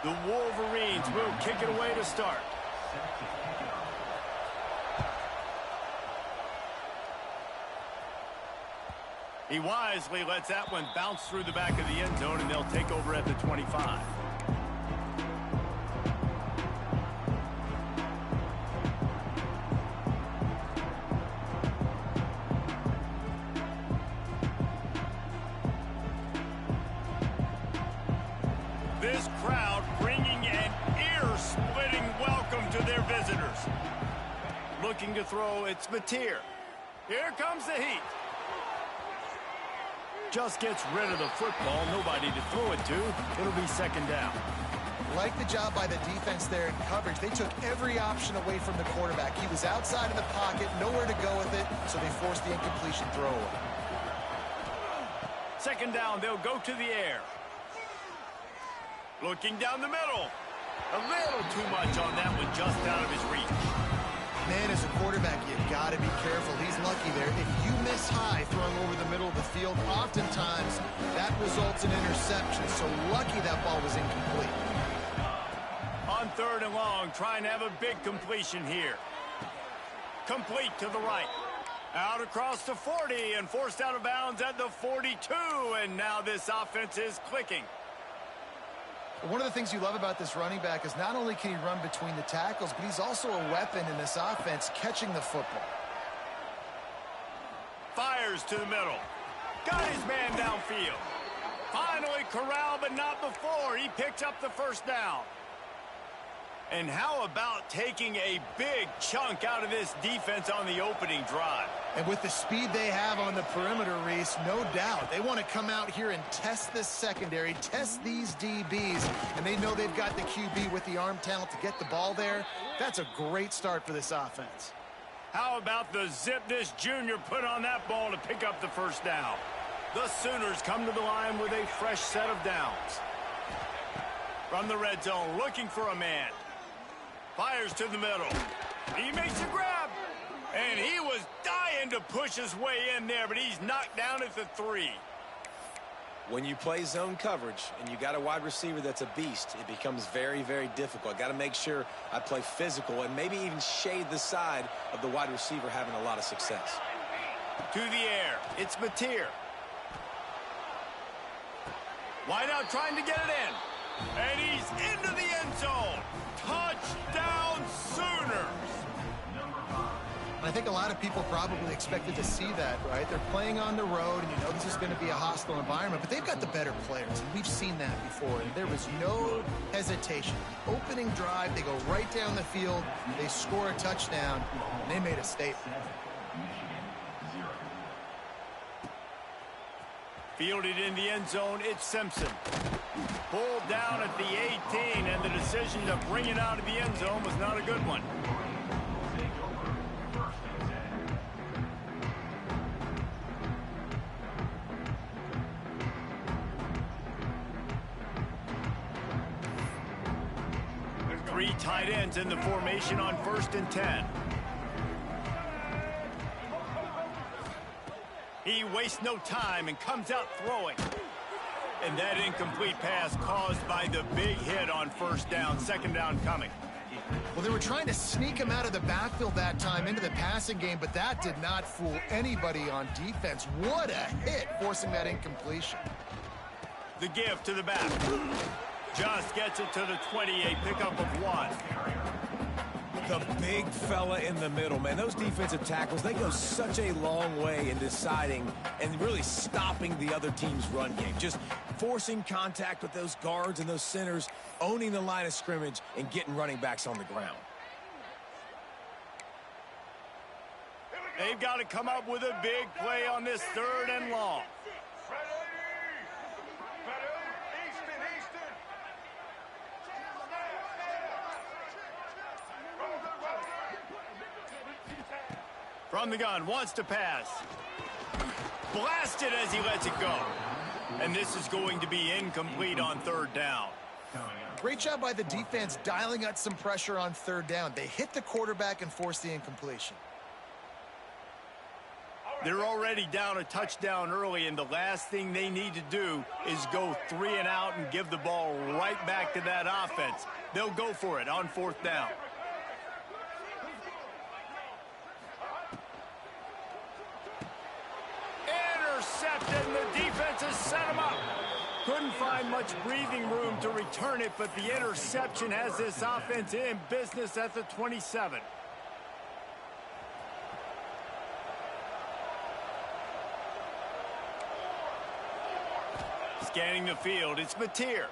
The Wolverines will kick it away to start. He wisely lets that one bounce through the back of the end zone, and they'll take over at the 25. This crowd bringing an ear-splitting welcome to their visitors. Looking to throw, it's Mateer. Here comes the heat. Just gets rid of the football, nobody to throw it to. It'll be second down. Like the job by the defense there in coverage. They took every option away from the quarterback. He was outside of the pocket, nowhere to go with it, so they forced the incompletion throw away. Second down, they'll go to the air. Looking down the middle. A little too much on that one, just out of his reach. Man, as a quarterback, you've got to be careful. He's lucky there. If you miss high throwing over the middle of the field, oftentimes that results in interception. So lucky that ball was incomplete. On third and long, trying to have a big completion here. Complete to the right. Out across the 40 and forced out of bounds at the 42. And now this offense is clicking. One of the things you love about this running back is not only can he run between the tackles, but he's also a weapon in this offense catching the football. Fires to the middle. Got his man downfield. Finally corralled, but not before. He picks up the first down. And how about taking a big chunk out of this defense on the opening drive? And with the speed they have on the perimeter, Reese, no doubt, they want to come out here and test this secondary, test these DBs, and they know they've got the QB with the arm talent to get the ball there. That's a great start for this offense. How about the zip this junior put on that ball to pick up the first down? The Sooners come to the line with a fresh set of downs. From the red zone, looking for a man. Fires to the middle. He makes a grab. And he was dying to push his way in there, but he's knocked down at the 3. When you play zone coverage and you got a wide receiver that's a beast, it becomes very, very difficult. Got to make sure I play physical and maybe even shade the side of the wide receiver having a lot of success. To the air. It's Mateer. Wide out trying to get it in. And he's into the end zone. Touchdown Sooners. I think a lot of people probably expected to see that, right? They're playing on the road, and you know this is going to be a hostile environment, but they've got the better players, and we've seen that before, and there was no hesitation. Opening drive, they go right down the field, they score a touchdown, and they made a statement. Fielded in the end zone, it's Simpson. Pulled down at the 18, and the decision to bring it out of the end zone was not a good one. Three tight ends in the formation on 1st and 10. He wastes no time and comes out throwing. And that incomplete pass caused by the big hit on first down, second down coming. Well, they were trying to sneak him out of the backfield that time into the passing game, but that did not fool anybody on defense. What a hit, forcing that incompletion. The give to the back. Just gets it to the 28, pickup of 1. The big fella in the middle, man. Those defensive tackles, they go such a long way in deciding and really stopping the other team's run game. Just forcing contact with those guards and those centers, owning the line of scrimmage, and getting running backs on the ground. They've got to come up with a big play on this 3rd and long. From the gun, wants to pass. Blasted as he lets it go. And this is going to be incomplete on 3rd down. Great job by the defense dialing out some pressure on 3rd down. They hit the quarterback and forced the incompletion. They're already down a touchdown early, and the last thing they need to do is go 3 and out and give the ball right back to that offense. They'll go for it on 4th down. Intercepted, and the defense has set him up. Couldn't find much breathing room to return it, but the interception has this offense in business at the 27. Scanning the field, it's Mateer.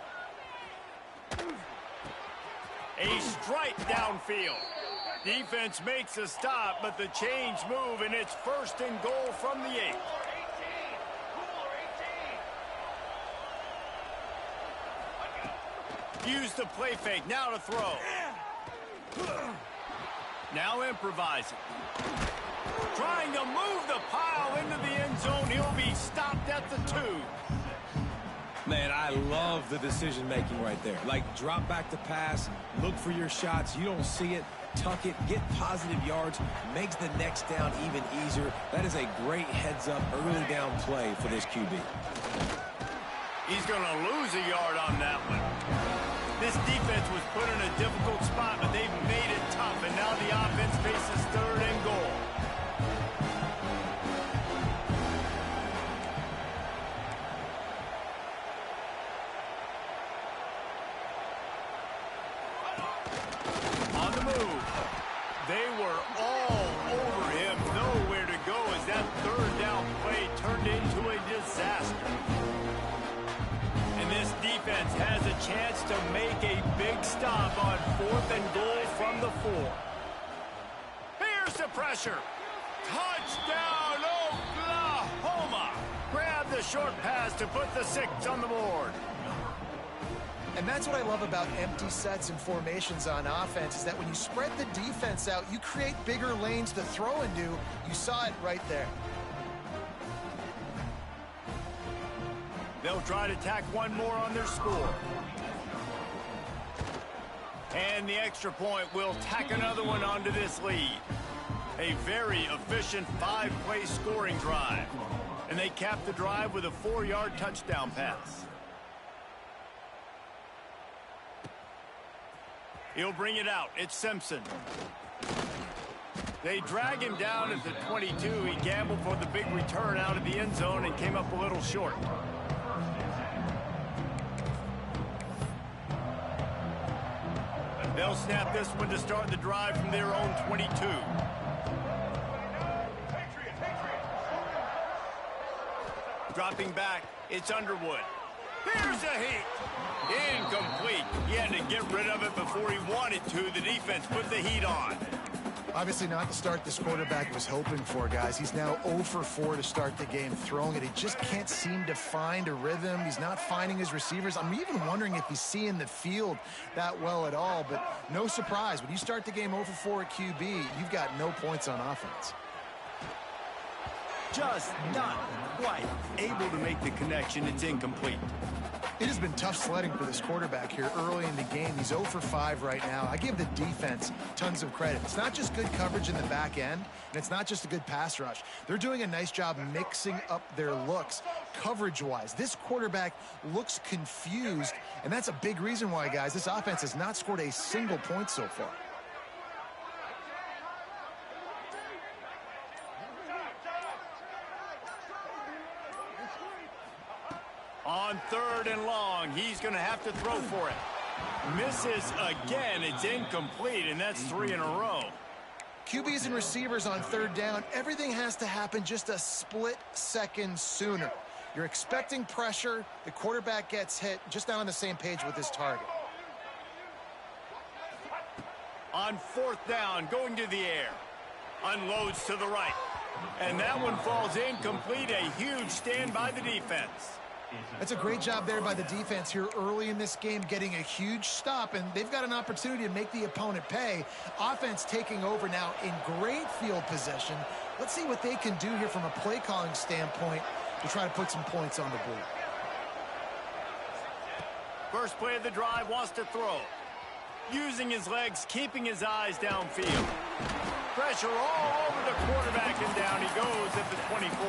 A strike downfield. Defense makes a stop, but the chains move, and it's 1st and goal from the 8. Use the play fake, now to throw. Now improvising. Trying to move the pile into the end zone. He'll be stopped at the 2. Man, I love the decision-making right there. Like, drop back the pass, look for your shots. You don't see it, tuck it, get positive yards, makes the next down even easier. That is a great heads-up, early down play for this QB. He's going to lose a yard on that one. This defense was put in a difficult spot, but they've made it tough, and now the offense faces 3rd and goal. On the move. They were all over him. Nowhere to go as that 3rd down play turned into a disaster. And this defense has a chance to make a big stop on 4th and goal from the 4. Here's the pressure. Touchdown, Oklahoma. Grab the short pass to put the 6 on the board. And that's what I love about empty sets and formations on offense, is that when you spread the defense out, you create bigger lanes to throw into. You saw it right there. They'll try to tack one more on their score. And the extra point will tack another one onto this lead. A very efficient 5-play scoring drive. And they cap the drive with a 4-yard touchdown pass. He'll bring it out. It's Simpson. They drag him down at the 22. He gambled for the big return out of the end zone and came up a little short. They'll snap this one to start the drive from their own 22. Dropping back, it's Underwood. Here's a heat. Incomplete. He had to get rid of it before he wanted to. The defense put the heat on. Obviously not the start this quarterback was hoping for, guys. He's now 0 for 4 to start the game throwing it. He just can't seem to find a rhythm. He's not finding his receivers. I'm even wondering if he's seeing the field that well at all, but no surprise. When you start the game 0 for 4 at QB, you've got no points on offense. Just not quite able to make the connection. It's incomplete. It has been tough sledding for this quarterback here early in the game. He's 0 for 5 right now. I give the defense tons of credit. It's not just good coverage in the back end, and it's not just a good pass rush. They're doing a nice job mixing up their looks coverage-wise. This quarterback looks confused, and that's a big reason why, guys, this offense has not scored a single point so far. On 3rd and long, he's going to have to throw for it. Misses again. It's incomplete, and that's 3 in a row. QBs and receivers on 3rd down, everything has to happen just a split second sooner. You're expecting pressure. The quarterback gets hit, just not on the same page with his target. On 4th down, going to the air. Unloads to the right. And that one falls incomplete. A huge stand by the defense. That's a great job there by the defense here early in this game, getting a huge stop, and they've got an opportunity to make the opponent pay. Offense taking over now in great field possession. Let's see what they can do here from a play calling standpoint to try to put some points on the board. First play of the drive, wants to throw. Using his legs, keeping his eyes downfield. Pressure all over the quarterback, and down he goes at the 24.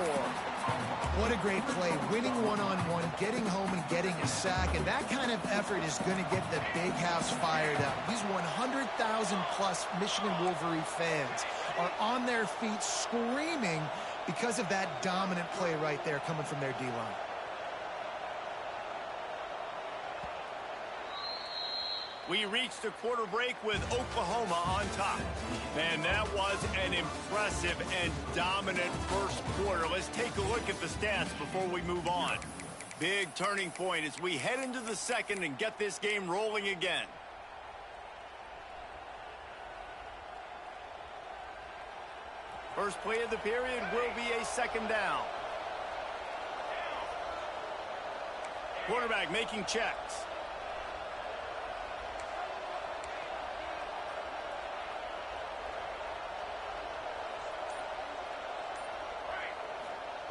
What a great play. Winning one-on-one, getting home and getting a sack, and that kind of effort is going to get the big house fired up. These 100,000-plus Michigan Wolverine fans are on their feet screaming because of that dominant play right there coming from their D-line. We reached the quarter break with Oklahoma on top. Man, that was an impressive and dominant first quarter. Let's take a look at the stats before we move on. Big turning point as we head into the second and get this game rolling again. First play of the period will be a second down. Quarterback making checks.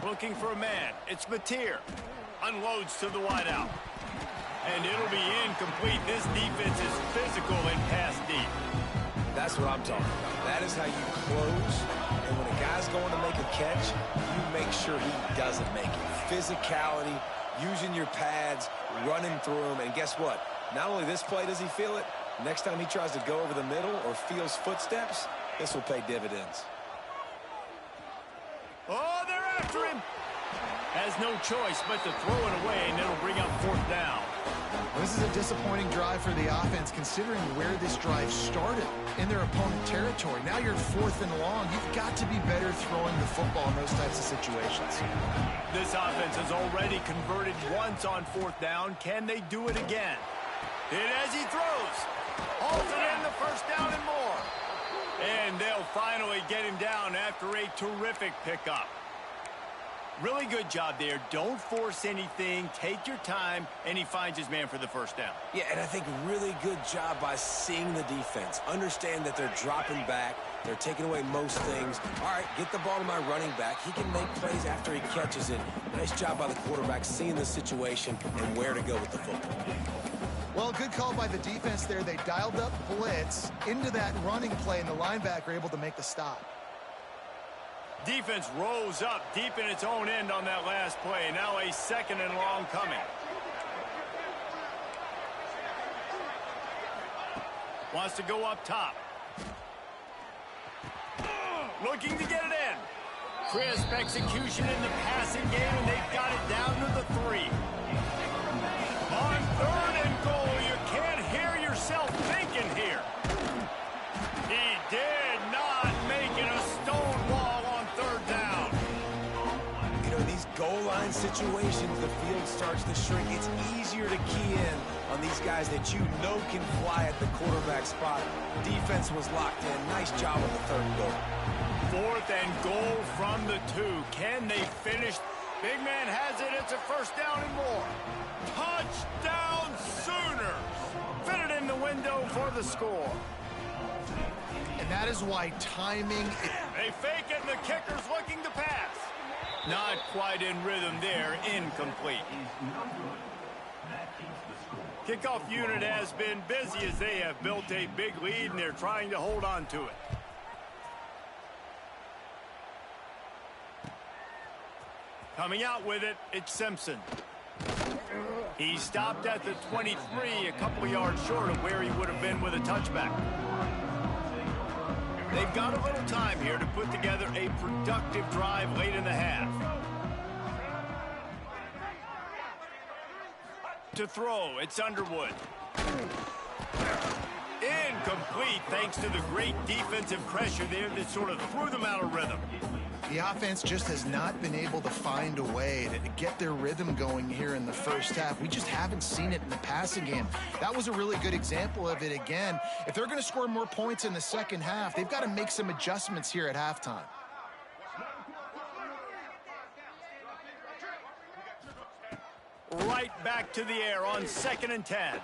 Looking for a man. It's Mateer. Unloads to the wideout. And it'll be incomplete. This defense is physical and pass deep. That's what I'm talking about. That is how you close. And when a guy's going to make a catch, you make sure he doesn't make it. Physicality, using your pads, running through them. And guess what? Not only this play does he feel it, next time he tries to go over the middle or feels footsteps, this will pay dividends. Oh, they're after him. Has no choice but to throw it away, and it'll bring up fourth down. Well, this is a disappointing drive for the offense, considering where this drive started in their opponent territory. Now you're fourth and long. You've got to be better throwing the football in those types of situations. This offense has already converted once on fourth down. Can they do it again? And as he throws, hauls it in the first down and more. And they'll finally get him down after a terrific pickup. Really good job there. Don't force anything. Take your time, and he finds his man for the first down. Yeah, and I think really good job by seeing the defense. Understand that they're dropping back. They're taking away most things. All right, get the ball to my running back. He can make plays after he catches it. Nice job by the quarterback seeing the situation and where to go with the football. Well, good call by the defense there. They dialed up blitz into that running play, and the linebacker able to make the stop. Defense rose up deep in its own end on that last play. Now a second and long coming. Wants to go up top. Looking to get it in. Crisp execution in the passing game, and they've got it down to the 3. On third and goal, you can't hear yourself thinking here. He did not make it a stone wall on third down. You know, these goal line situations, the field starts to shrink. It's easier to key in on these guys that you know can fly at the quarterback spot. Defense was locked in. Nice job on the third goal. Fourth and goal from the 2. Can they finish? Big man has it. It's a first down and more. Touchdown Sooners! Fit it in the window for the score. And that is why timing... They fake it, and the kicker's looking to pass. Not quite in rhythm there. Incomplete. Kickoff unit has been busy as they have built a big lead, and they're trying to hold on to it. Coming out with it, it's Simpson. He stopped at the 23, a couple of yards short of where he would have been with a touchback. They've got a little time here to put together a productive drive late in the half. To throw, it's Underwood. Incomplete thanks to the great defensive pressure there that sort of threw them out of rhythm. The offense just has not been able to find a way to get their rhythm going here in the first half. We just haven't seen it in the passing game. That was a really good example of it again. If they're going to score more points in the second half, they've got to make some adjustments here at halftime. Right back to the air on 2nd and 10.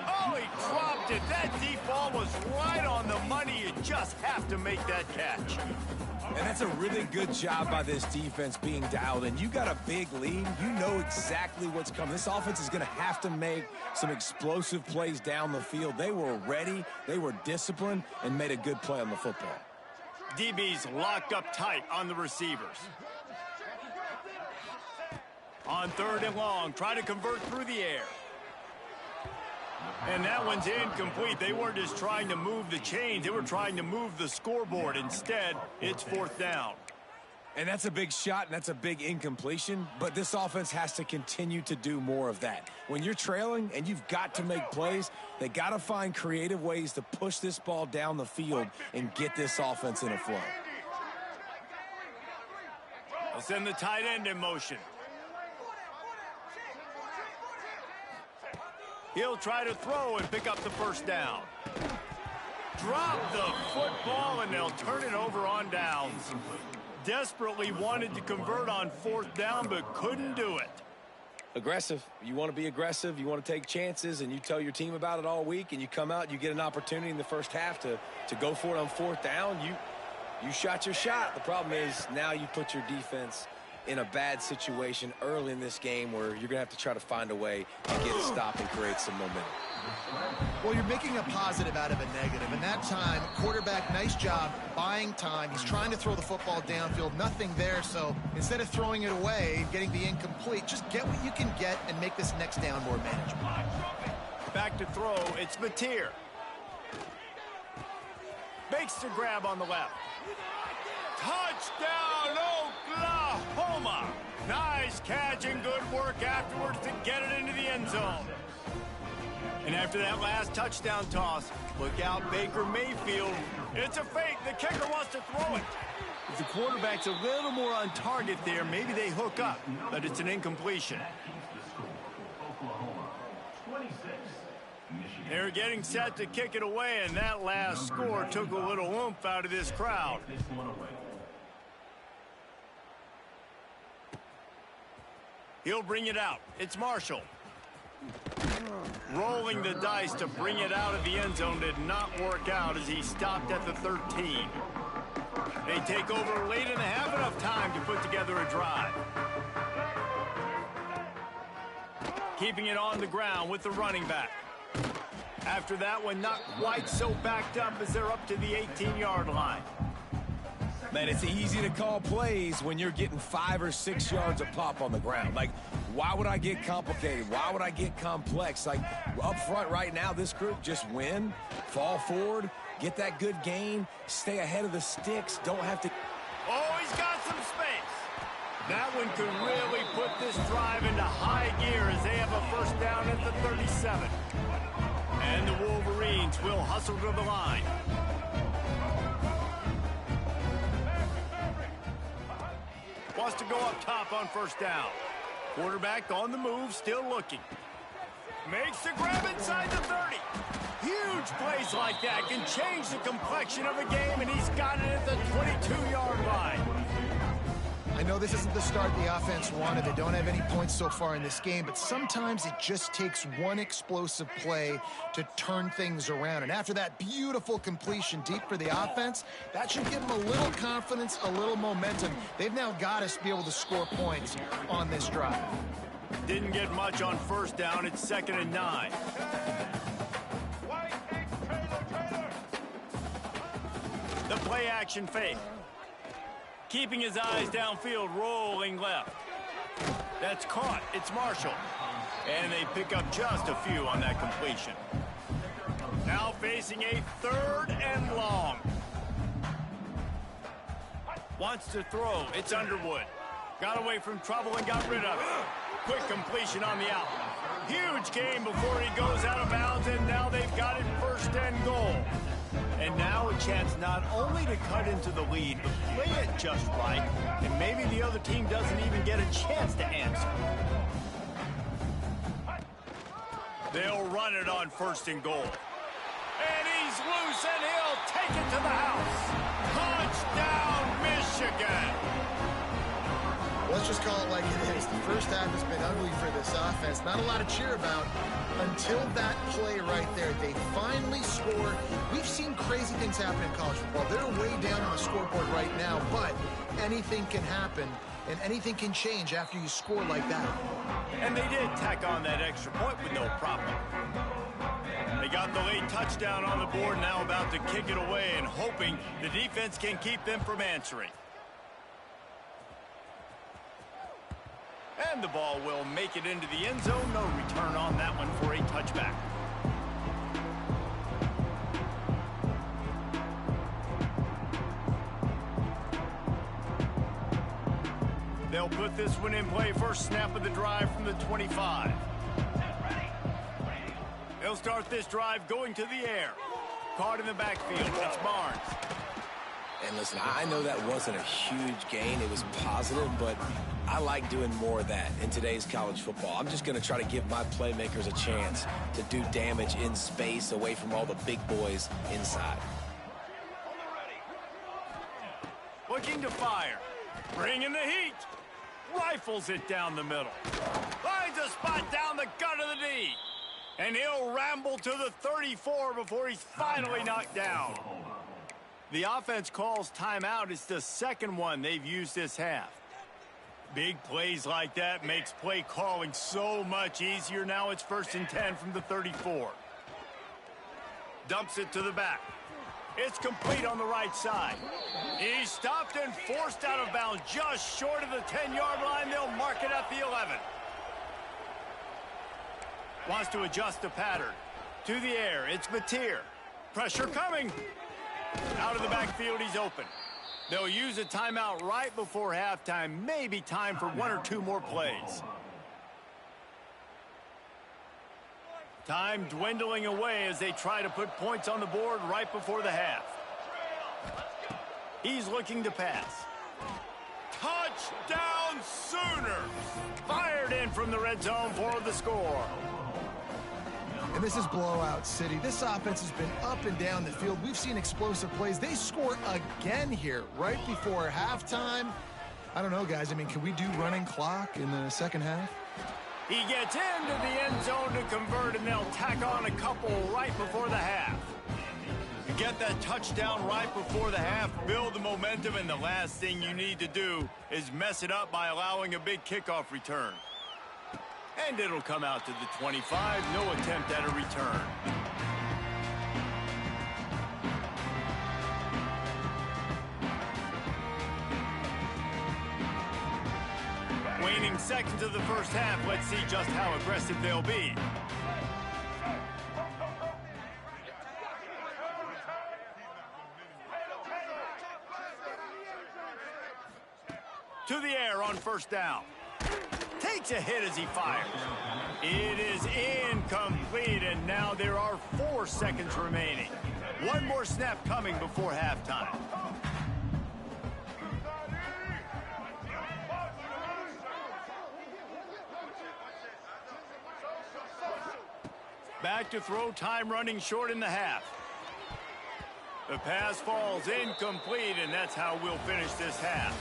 Oh, he dropped intercepted. That deep ball was right on the money. You just have to make that catch. And that's a really good job by this defense being dialed in. You got a big lead. You know exactly what's coming. This offense is going to have to make some explosive plays down the field. They were ready, they were disciplined, and made a good play on the football. DB's locked up tight on the receivers. On 3rd and long, try to convert through the air. And that one's incomplete. They weren't just trying to move the chains. They were trying to move the scoreboard. Instead, it's 4th down. And that's a big shot, and that's a big incompletion. But this offense has to continue to do more of that. When you're trailing and you've got to make plays, they got to find creative ways to push this ball down the field and get this offense in a flow. They'll send the tight end in motion. He'll try to throw and pick up the 1st down. Drop the football, and they'll turn it over on downs. Desperately wanted to convert on 4th down, but couldn't do it. Aggressive. You want to be aggressive. You want to take chances, and you tell your team about it all week, and you come out, you get an opportunity in the first half to go for it on 4th down. You shot your shot. The problem is now you put your defense in a bad situation early in this game where you're going to have to try to find a way to get a stop and create some momentum. Well, you're making a positive out of a negative. And that time, quarterback, nice job buying time. He's trying to throw the football downfield. Nothing there. So instead of throwing it away, getting the incomplete, just get what you can get and make this next down more manageable. Back to throw. It's Mateer. Makes the grab on the left. Touchdown, Oklahoma! Nice catch and good work afterwards to get it into the end zone. And after that last touchdown toss, look out, Baker Mayfield. It's a fake. The kicker wants to throw it. If the quarterback's a little more on target there, maybe they hook up, but it's an incompletion. They're getting set to kick it away, and that last score took a little oomph out of this crowd. He'll bring it out. It's Marshall. Rolling the dice to bring it out of the end zone did not work out as he stopped at the 13. They take over late in the half, enough time to put together a drive. Keeping it on the ground with the running back. After that one, not quite so backed up as they're up to the 18-yard line. Man, it's easy to call plays when you're getting 5 or 6 yards a pop on the ground. Like, why would I get complicated? Why would I get complex? Like, up front right now, this group just win, fall forward, get that good gain, stay ahead of the sticks, don't have to... Oh, he's got some space. That one could really put this drive into high gear as they have a 1st down at the 37. And the Wolverines will hustle to the line. Wants to go up top on 1st down. Quarterback on the move, still looking. Makes the grab inside the 30. Huge plays like that can change the complexion of a game, and he's got it at the 22-yard line. I know this isn't the start the offense wanted. They don't have any points so far in this game, but sometimes it just takes one explosive play to turn things around. And after that beautiful completion deep for the offense, that should give them a little confidence, a little momentum. They've now got to be able to score points on this drive. Didn't get much on 1st down. It's 2nd and 9. The play action fake. Keeping his eyes downfield, rolling left. That's caught. It's Marshall. And they pick up just a few on that completion. Now facing a 3rd and long. Wants to throw. It's Underwood. Got away from trouble and got rid of it. Quick completion on the out. Huge gain before he goes out of bounds, and now they've got it 1st and goal. And now a chance not only to cut into the lead, but play it just right, and maybe the other team doesn't even get a chance to answer. They'll run it on 1st and goal. And he's loose, and he'll take it to the house. Touchdown, Michigan! Let's just call it like it is. The first half has been ugly for this offense. Not a lot to cheer about. until that play right there. They finally score. We've seen crazy things happen in college football. They're way down on the scoreboard right now, but anything can happen, and anything can change after you score like that. And they did tack on that extra point with no problem. They got the late touchdown on the board, now about to kick it away and hoping the defense can keep them from answering. And the ball will make it into the end zone. No return on that one for a touchback. They'll put this one in play. First snap of the drive from the 25. They'll start this drive going to the air. Caught in the backfield. That's Barnes. And listen, I know that wasn't a huge gain. It was positive, but I like doing more of that in today's college football. I'm just going to try to give my playmakers a chance to do damage in space away from all the big boys inside. Looking to fire. Bringing the heat. Rifles it down the middle. Finds a spot down the gut of the D. And he'll ramble to the 34 before he's finally knocked down. The offense calls timeout. It's the second one they've used this half. Big plays like that makes play calling so much easier. Now it's 1st and 10 from the 34. Dumps it to the back. It's complete on the right side. He's stopped and forced out of bounds just short of the 10-yard line. They'll mark it at the 11. Wants to adjust the pattern. To the air, it's Mateer. Pressure coming. Out of the backfield, he's open. They'll use a timeout right before halftime. Maybe time for 1 or 2 more plays. Time dwindling away as they try to put points on the board right before the half. He's looking to pass. Touchdown Sooners! Fired in from the red zone for the score. And this is blowout city. This offense has been up and down the field. We've seen explosive plays. They score again here right before halftime. I don't know, guys. I mean, can we do running clock in the second half? He gets into the end zone to convert, and they'll tack on a couple right before the half. You get that touchdown right before the half, build the momentum, and the last thing you need to do is mess it up by allowing a big kickoff return. And it'll come out to the 25. No attempt at a return. Waning seconds of the first half. Let's see just how aggressive they'll be. To the air on first down. Takes a hit as he fires. It is incomplete, and now there are 4 seconds remaining. One more snap coming before halftime. Back to throw, time running short in the half. The pass falls incomplete, and that's how we'll finish this half.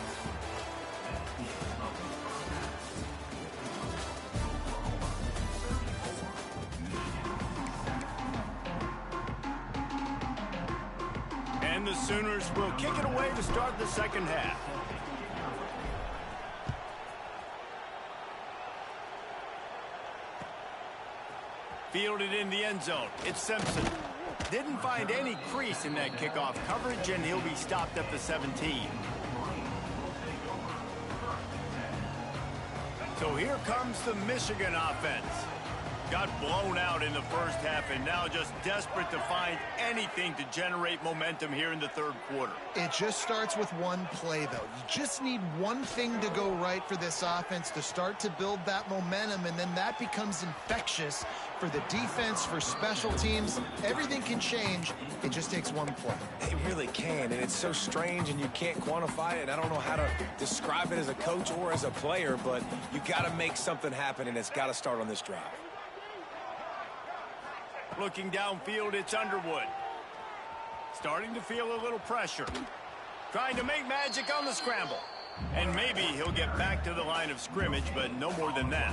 And the Sooners will kick it away to start the second half. Fielded in the end zone. It's Simpson. Didn't find any crease in that kickoff coverage, and he'll be stopped at the 17. So here comes the Michigan offense. Got blown out in the first half and now just desperate to find anything to generate momentum here in the third quarter. It just starts with one play, though. You just need one thing to go right for this offense to start to build that momentum, and then that becomes infectious for the defense, for special teams. Everything can change. It just takes one play. It really can, and it's so strange, and you can't quantify it, and I don't know how to describe it as a coach or as a player, but you got to make something happen, and it's got to start on this drive. Looking downfield, it's Underwood. Starting to feel a little pressure. Trying to make magic on the scramble. And maybe he'll get back to the line of scrimmage, but no more than that.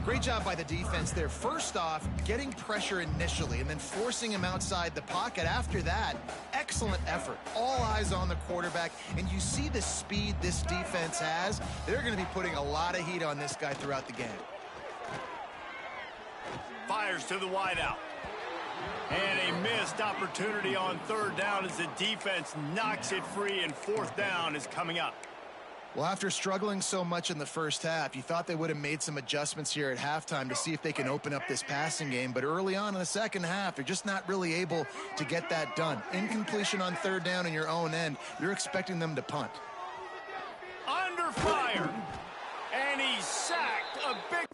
Great job by the defense there. First off, getting pressure initially and then forcing him outside the pocket. After that, excellent effort. All eyes on the quarterback, and you see the speed this defense has. They're going to be putting a lot of heat on this guy throughout the game. Fires to the wideout. And a missed opportunity on third down as the defense knocks it free, and fourth down is coming up. Well, after struggling so much in the first half, you thought they would have made some adjustments here at halftime to see if they can open up this passing game. But early on in the second half, they're just not really able to get that done. Incompletion on third down in your own end, you're expecting them to punt. Under fire. And he's sacked. A big...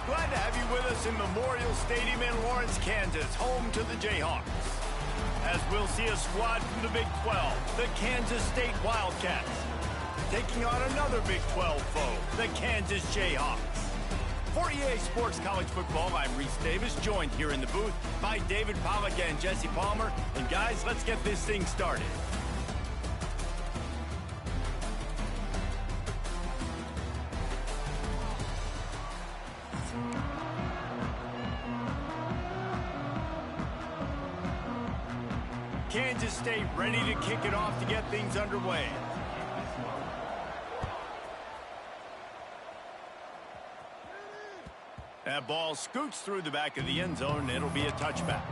Glad to have you with us in Memorial Stadium in Lawrence, Kansas, home to the Jayhawks. As we'll see a squad from the Big 12, the Kansas State Wildcats, taking on another Big 12 foe, the Kansas Jayhawks. For EA Sports College Football, I'm Reese Davis, joined here in the booth by David Pollack and Jesse Palmer. And guys, let's get this thing started. Kansas State ready to kick it off to get things underway. That ball scoots through the back of the end zone, and it'll be a touchback.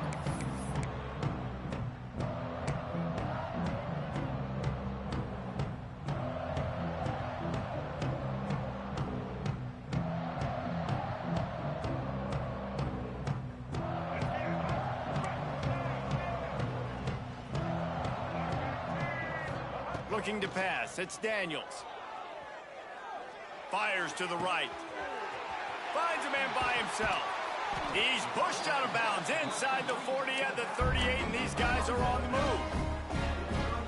Looking to pass, it's Daniels. Fires to the right. Finds a man by himself. He's pushed out of bounds inside the 40 at the 38, and these guys are on the move.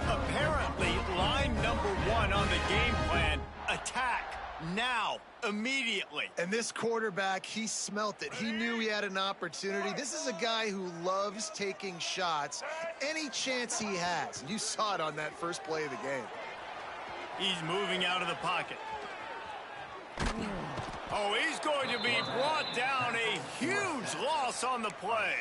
Apparently, line number one on the game plan, attack now, immediately. And this quarterback, he smelt it. He knew he had an opportunity. This is a guy who loves taking shots any chance he has. You saw it on that first play of the game. He's moving out of the pocket. Oh, he's going to be brought down. A huge Huge loss on the play.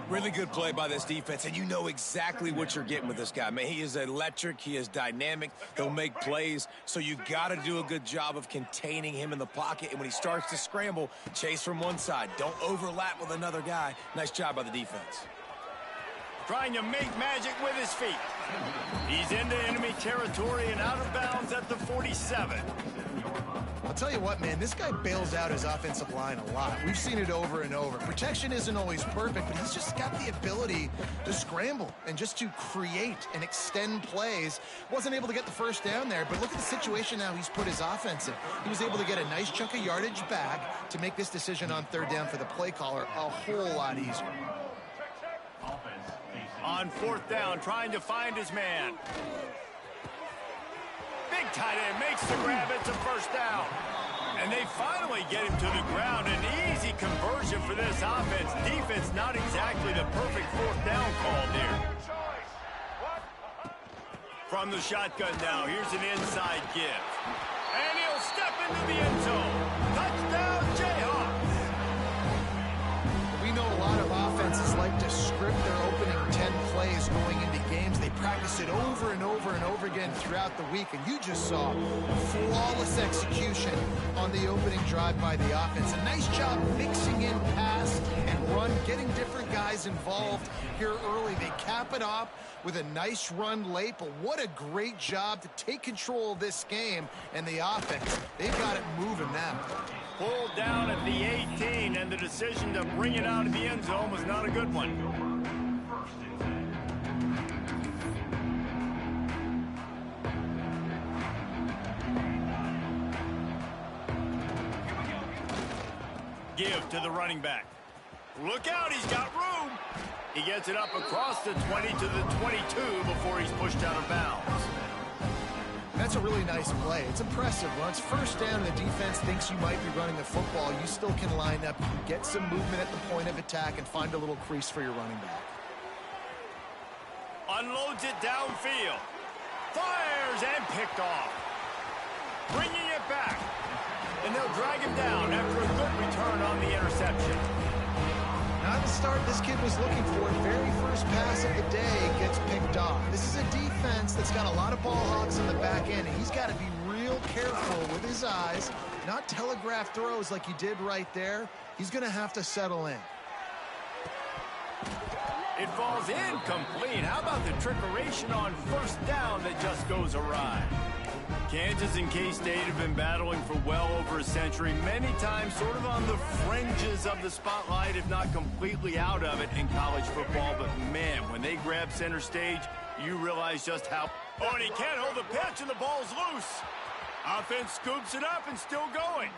Really good play by this defense, and you know exactly what you're getting with this guy. Man, he is electric. He is dynamic. He'll make plays, so you got to do a good job of containing him in the pocket. And when he starts to scramble, chase from one side. Don't overlap with another guy. Nice job by the defense. Trying to make magic with his feet. He's into enemy territory and out of bounds at the 47. I'll tell you what, man, this guy bails out his offensive line a lot. We've seen it over and over. Protection isn't always perfect, but he's just got the ability to scramble and just to create and extend plays. Wasn't able to get the first down there, but look at the situation now he's put his offense in. He was able to get a nice chunk of yardage back to make this decision on third down for the play caller a whole lot easier. On fourth down, trying to find his man. Big tight end makes the grab. It's a first down. And they finally get him to the ground. An easy conversion for this offense. Defense not exactly the perfect fourth down call there. From the shotgun now, here's an inside give. And he'll step into the end zone. Touchdown, Jayhawks. We know a lot of offenses like to script their opening 10 plays going into games. They practice it over and over and over again throughout the week, and you just saw flawless execution on the opening drive by the offense. A nice job mixing in pass and run, getting different guys involved here early. They cap it off with a nice run late, but what a great job to take control of this game. And the offense, they've got it moving now. Pulled down at the 18, and the decision to bring it out of the end zone was not a good one. Give to the running back. Look out, he's got room. He gets it up across the 20 to the 22 before he's pushed out of bounds. That's a really nice play. It's impressive. When it's first down and the defense thinks you might be running the football, you still can line up, you can get some movement at the point of attack and find a little crease for your running back. Unloads it downfield. Fires and picked off. Bringing it back. And they'll drag him down after a good return on the interception. Not the start this kid was looking for. Very first pass of the day gets picked off. This is a defense that's got a lot of ball hogs in the back end. And he's got to be real careful with his eyes, not telegraph throws like he did right there. He's going to have to settle in. It falls incomplete. How about the trickeration on first down that just goes awry? Kansas and K-State have been battling for well over a century, many times sort of on the fringes of the spotlight, if not completely out of it in college football. But, man, when they grab center stage, you realize just how... Oh, and he can't hold the pitch, and the ball's loose. Offense scoops it up and still going.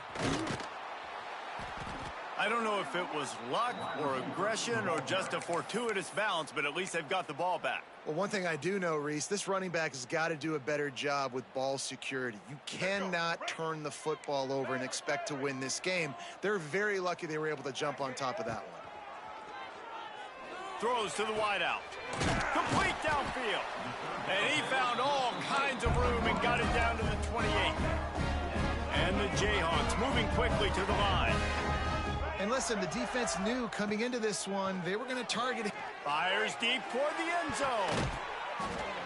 I don't know if it was luck or aggression or just a fortuitous bounce, but at least they've got the ball back. Well, one thing I do know, Reese, this running back has got to do a better job with ball security. You cannot turn the football over and expect to win this game. They're very lucky they were able to jump on top of that one. Throws to the wideout. Complete downfield. And he found all kinds of room and got it down to the 28. And the Jayhawks moving quickly to the line. And listen, the defense knew coming into this one, they were going to target him. Fires deep toward the end zone.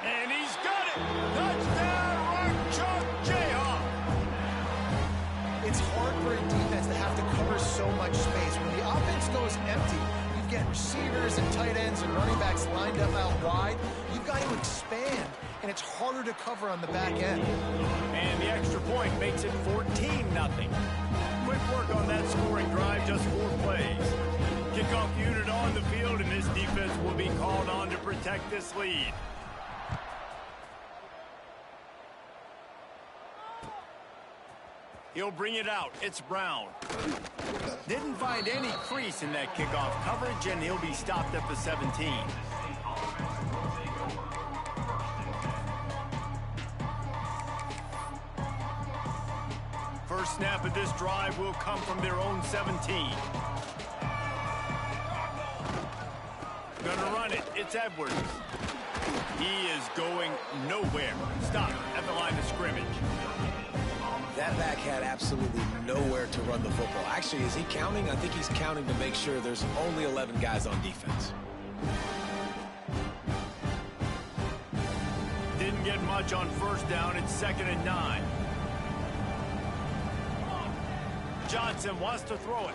And he's got it. Touchdown, Rock Chalk Jayhawk. It's hard for a defense to have to cover so much space. When the offense goes empty, you get receivers and tight ends and running backs lined up out wide. You've got to expand, and it's harder to cover on the back end. And the extra point makes it 14-0. Quick work on that scoring drive, just 4 plays. Kickoff unit on the field, and this defense will be called on to protect this lead. He'll bring it out. It's Brown. Didn't find any crease in that kickoff coverage, and he'll be stopped at the 17. First snap of this drive will come from their own 17. Gonna run it. It's Edwards. He is going nowhere. Stop at the line of scrimmage. That back had absolutely nowhere to run the football. Actually, is he counting? I think he's counting to make sure there's only 11 guys on defense. Didn't get much on first down. It's 2nd and 9. Johnson wants to throw it.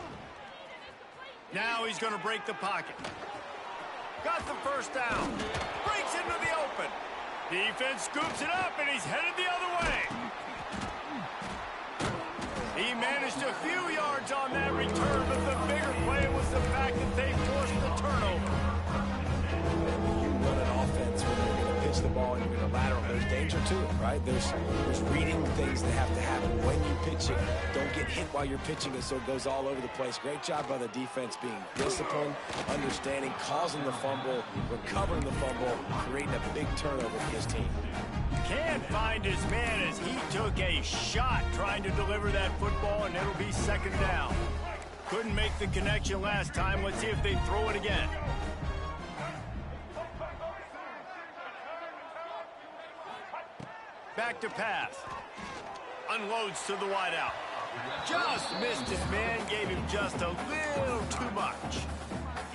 Now he's going to break the pocket. Got the first down. Breaks into the open. Defense scoops it up, and he's headed the other way. He managed a few yards on that return, but the bigger play was the fact that they forced the turnover. You run an offense when you're going to pitch the ball and you're going to lateral. There's danger to it, right? There's reading things that have to happen when you pitch it. Don't get hit while you're pitching it, so it goes all over the place. Great job by the defense being disciplined, understanding, causing the fumble, recovering the fumble, creating a big turnover for his team. Can't find his man as he took a shot trying to deliver that football, and it'll be 2nd down. Couldn't make the connection last time. Let's see if they throw it again. Back to pass. Unloads to the wideout. Just missed his man, gave him just a little too much.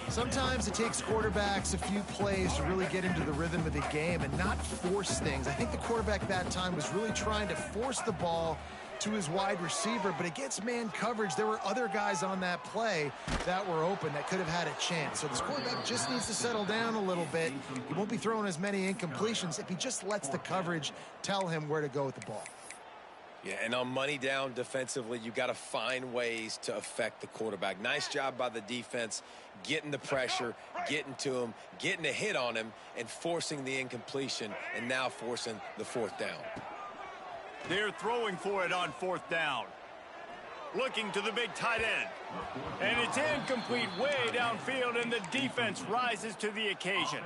Sometimes it takes quarterbacks a few plays to really get into the rhythm of the game and not force things. I think the quarterback that time was really trying to force the ball to his wide receiver, but against man coverage, there were other guys on that play that were open that could have had a chance. So this quarterback just needs to settle down a little bit. He won't be throwing as many incompletions if he just lets the coverage tell him where to go with the ball. Yeah, and on money down defensively, you got to find ways to affect the quarterback. Nice job by the defense, getting the pressure, getting to him, getting a hit on him, and forcing the incompletion, and now forcing the 4th down. They're throwing for it on 4th down. Looking to the big tight end. And it's incomplete way downfield, and the defense rises to the occasion.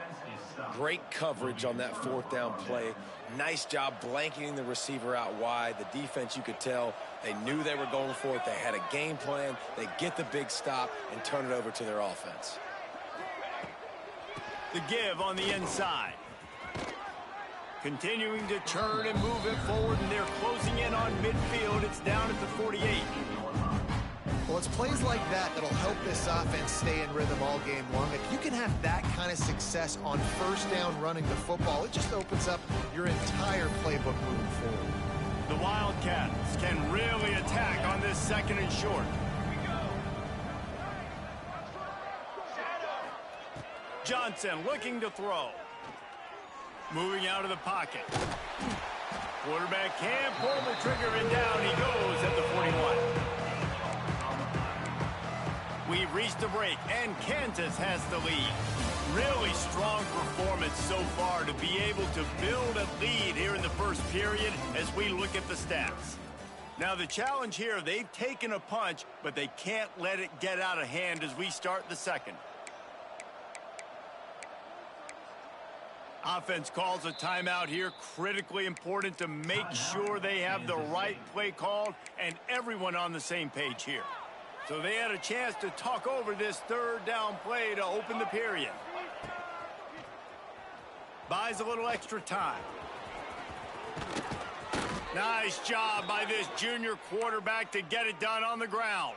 Great coverage on that 4th down play. Nice job blanketing the receiver out wide. The defense, you could tell, they knew they were going for it. They had a game plan. They get the big stop and turn it over to their offense. The give on the inside. Continuing to turn and move it forward, and they're closing in on midfield. It's down at the 48. Well, it's plays like that that'll help this offense stay in rhythm all game long. If you can have that kind of success on first down running the football, it just opens up your entire playbook moving forward. The Wildcats can really attack on this 2nd and short. Johnson looking to throw. Moving out of the pocket. Quarterback can't pull the trigger, and down he goes at the 41. We've reached the break, and Kansas has the lead. Really strong performance so far to be able to build a lead here in the first period as we look at the stats. Now the challenge here, they've taken a punch, but they can't let it get out of hand as we start the 2nd. Offense calls a timeout here. Critically important to make sure they have the right play called and everyone on the same page here. So they had a chance to talk over this 3rd down play to open the period. Buys a little extra time. Nice job by this junior quarterback to get it done on the ground.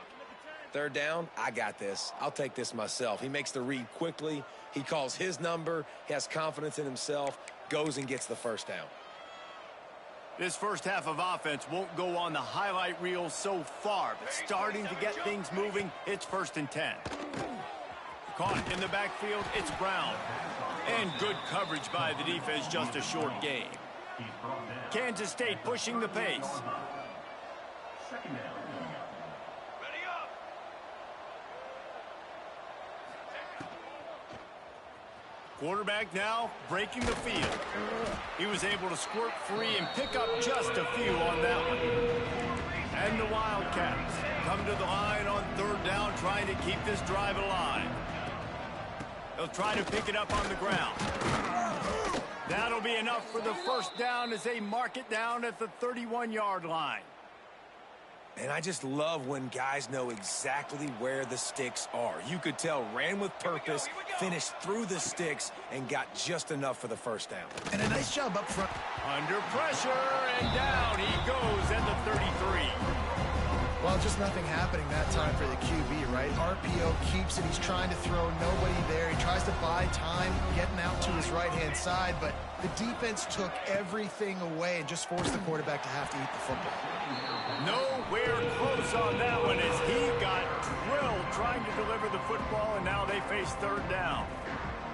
3rd down, I got this. I'll take this myself. He makes the read quickly. He calls his number. He has confidence in himself. Goes and gets the 1st down. This first half of offense won't go on the highlight reel so far, but starting to get things moving, it's 1st and 10. Caught in the backfield, it's Brown. And good coverage by the defense, just a short gain. Kansas State pushing the pace. Quarterback now breaking the field. He was able to squirt free and pick up just a few on that one. And the Wildcats come to the line on 3rd down, trying to keep this drive alive. They'll try to pick it up on the ground. That'll be enough for the 1st down as they mark it down at the 31-yard line. And I just love when guys know exactly where the sticks are. You could tell ran with purpose, finished through the sticks, and got just enough for the 1st down. And a nice job up front. Under pressure, and down he goes at the 33. Well, just nothing happening that time for the QB, right? RPO keeps it. He's trying to throw, nobody there. He tries to buy time, getting out to his right-hand side, but the defense took everything away and just forced the quarterback to have to eat the football. Nowhere close on that one as he got drilled trying to deliver the football, and now they face third down.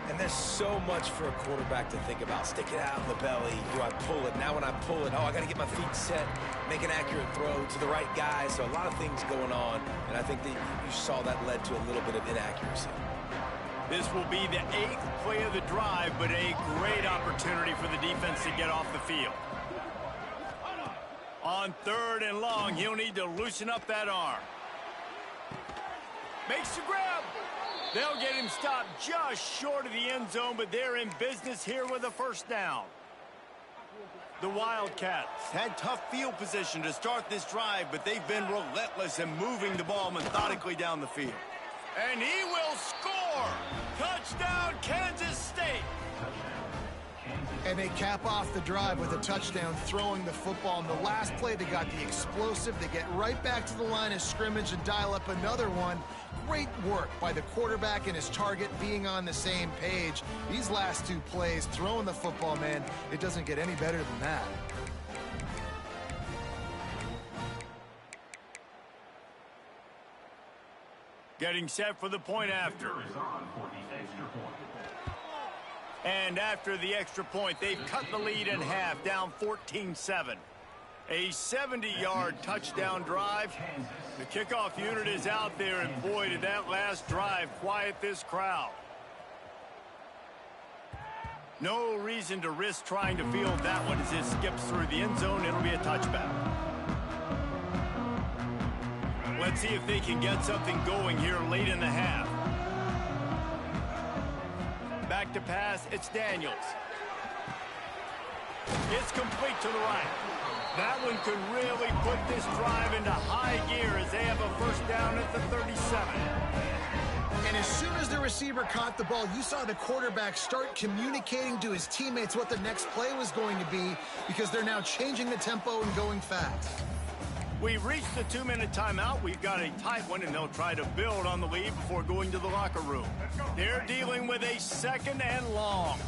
And there's so much for a quarterback to think about. Stick it out in the belly. Do I pull it? Now when I pull it, I got to get my feet set, make an accurate throw to the right guy. So a lot of things going on, and I think that you saw that led to a little bit of inaccuracy. This will be the 8th play of the drive, but a great opportunity for the defense to get off the field. On 3rd and long, he'll need to loosen up that arm. Makes the grab. They'll get him stopped just short of the end zone, but they're in business here with a first down. The Wildcats had tough field position to start this drive, but they've been relentless in moving the ball methodically down the field. And he will score! Touchdown, Kansas State! And they cap off the drive with a touchdown, throwing the football. In the last play, they got the explosive. They get right back to the line of scrimmage and dial up another one. Great work by the quarterback and his target being on the same page. These last 2 plays, throwing the football, man, it doesn't get any better than that. Getting set for the point after. And after the extra point, they've cut the lead in half, down 14-7. A 70-yard touchdown drive. The kickoff unit is out there, and boy, did that last drive quiet this crowd. No reason to risk trying to field that one as it skips through the end zone. It'll be a touchback. Let's see if they can get something going here late in the half. Back to pass, it's Daniels. It's complete to the right. That one could really put this drive into high gear as they have a first down at the 37. And as soon as the receiver caught the ball, you saw the quarterback start communicating to his teammates what the next play was going to be, because they're now changing the tempo and going fast. We've reached the 2-minute timeout. We've got a tight one, and they'll try to build on the lead before going to the locker room. They're dealing with a 2nd and long.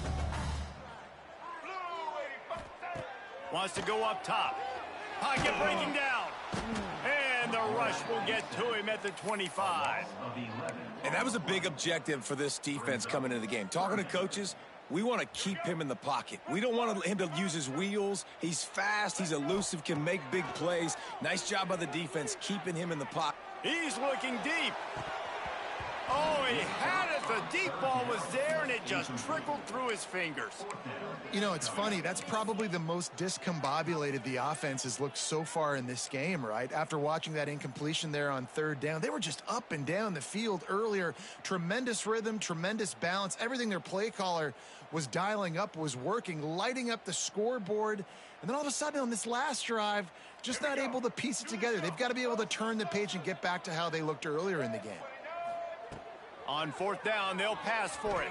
Wants to go up top. Pocket breaking down. And the rush will get to him at the 25. And that was a big objective for this defense coming into the game. Talking to coaches, we want to keep him in the pocket. We don't want him to use his wheels. He's fast. He's elusive, can make big plays. Nice job by the defense keeping him in the pocket. He's looking deep. Oh, he had it. The deep ball was there, and it just trickled through his fingers. You know, it's funny. That's probably the most discombobulated the offense has looked so far in this game, right? After watching that incompletion there on 3rd down, they were just up and down the field earlier. Tremendous rhythm, tremendous balance. Everything their play caller was dialing up was working, lighting up the scoreboard. And then all of a sudden on this last drive, just not able to piece it together. They've got to be able to turn the page and get back to how they looked earlier in the game. On 4th down, they'll pass for it.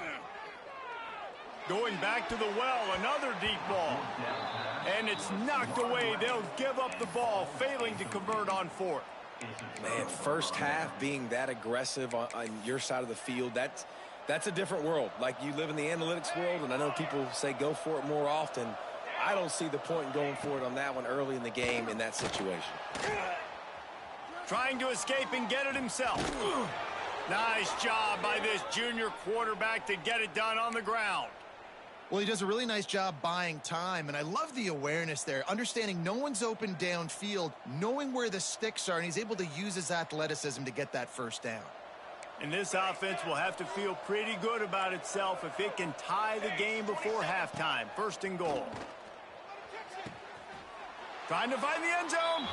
Going back to the well, another deep ball. And it's knocked away. They'll give up the ball, failing to convert on 4th. Man, first half being that aggressive on your side of the field, that's a different world. Like, you live in the analytics world, and I know people say go for it more often. I don't see the point in going for it on that one early in the game in that situation. Trying to escape and get it himself. Nice job by this junior quarterback to get it done on the ground. Well, he does a really nice job buying time, and I love the awareness there, understanding no one's open downfield, knowing where the sticks are, and he's able to use his athleticism to get that first down. And this offense will have to feel pretty good about itself if it can tie the game before halftime. 1st and goal. Trying to find the end zone.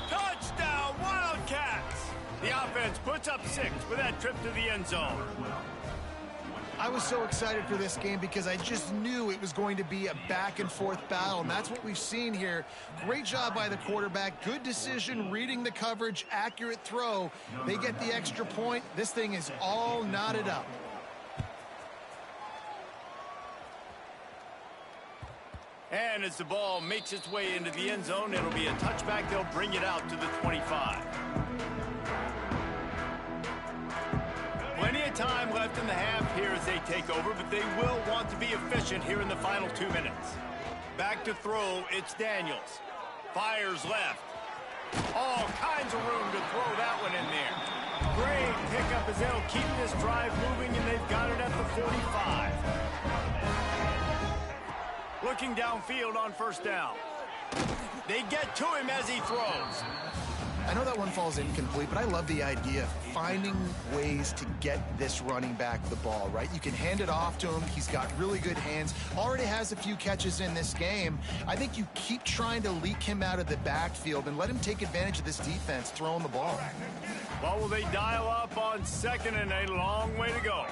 Touchdown, Wildcats! The offense puts up 6 with that trip to the end zone. I was so excited for this game because I just knew it was going to be a back-and-forth battle, and that's what we've seen here. Great job by the quarterback. Good decision, reading the coverage, accurate throw. They get the extra point. This thing is all knotted up. And as the ball makes its way into the end zone, it'll be a touchback. They'll bring it out to the 25. Plenty of time left in the half here as they take over, but they will want to be efficient here in the final 2 minutes. Back to throw, it's Daniels. Fires left. All kinds of room to throw that one in there. Great pickup as they'll keep this drive moving, and they've got it at the 45. Looking downfield on first down. They get to him as he throws. I know that one falls incomplete, but I love the idea of finding ways to get this running back the ball, right? You can hand it off to him. He's got really good hands. Already has a few catches in this game. I think you keep trying to leak him out of the backfield and let him take advantage of this defense throwing the ball. Well, will they dial up on second and a long way to go?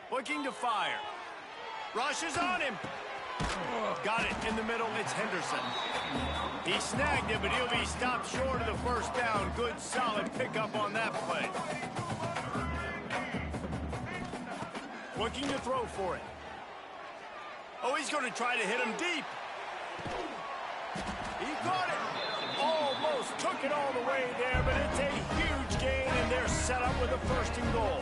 Looking to fire. Rushes on him. Got it in the middle. It's Henderson. He snagged it, but he'll be stopped short of the first down. Good, solid pickup on that play. Looking to throw for it. Oh, he's going to try to hit him deep. He got it. Almost took it all the way there, but it's a huge gain, and they're set up with a first and goal.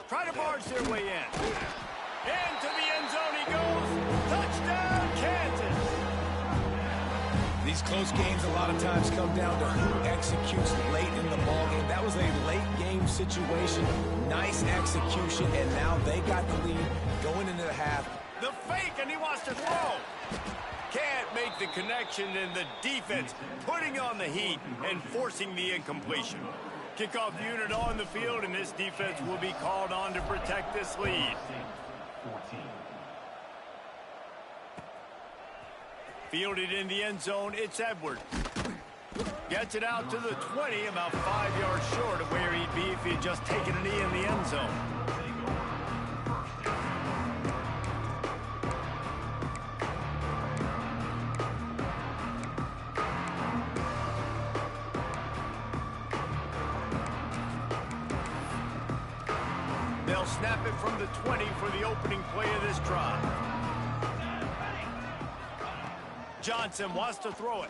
Try to barge their way in. Into the end zone he goes. Touchdown, Kansas. These close games a lot of times come down to who executes late in the ballgame. That was a late game situation. Nice execution, and now they got the lead going into the half. The fake, and he wants to throw. Can't make the connection, and the defense putting on the heat and forcing the incompletion. Kickoff unit on the field, and this defense will be called on to protect this lead. Fielded in the end zone, it's Edwards. Gets it out to the 20, about 5 yards short of where he'd be if he had just taken a knee in the end zone. They'll snap it from the 20 for the opening play of this drive. Johnson wants to throw it.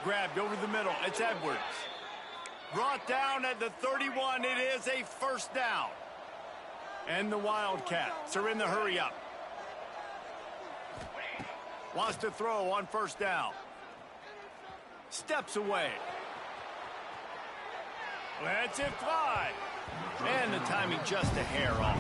Grabbed over the middle. It's Edwards. Brought down at the 31. It is a first down. And the Wildcats are in the hurry up. Wants to throw on first down. Steps away. Lets it fly. And the timing just a hair off.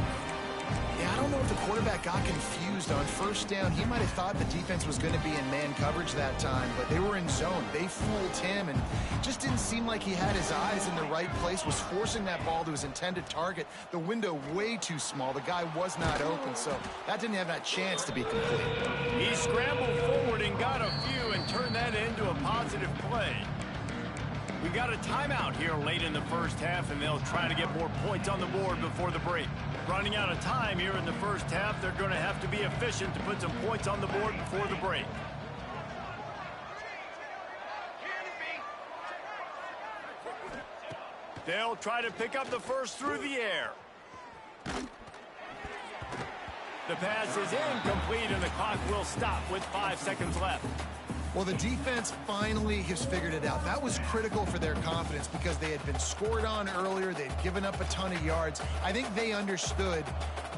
Yeah, I don't know if the quarterback got confused on first down. He might have thought the defense was going to be in man coverage that time, but they were in zone. They fooled him, and just didn't seem like he had his eyes in the right place, was forcing that ball to his intended target. The window way too small. The guy was not open, so that didn't have that chance to be complete. He scrambled forward and got a few and turned that into a positive play. We've got a timeout here late in the first half, and they'll try to get more points on the board before the break. Running out of time here in the first half, they're going to have to be efficient to put some points on the board before the break. They'll try to pick up the first through the air. The pass is incomplete, and the clock will stop with 5 seconds left. Well, the defense finally has figured it out. That was critical for their confidence because they had been scored on earlier. They'd given up a ton of yards. I think they understood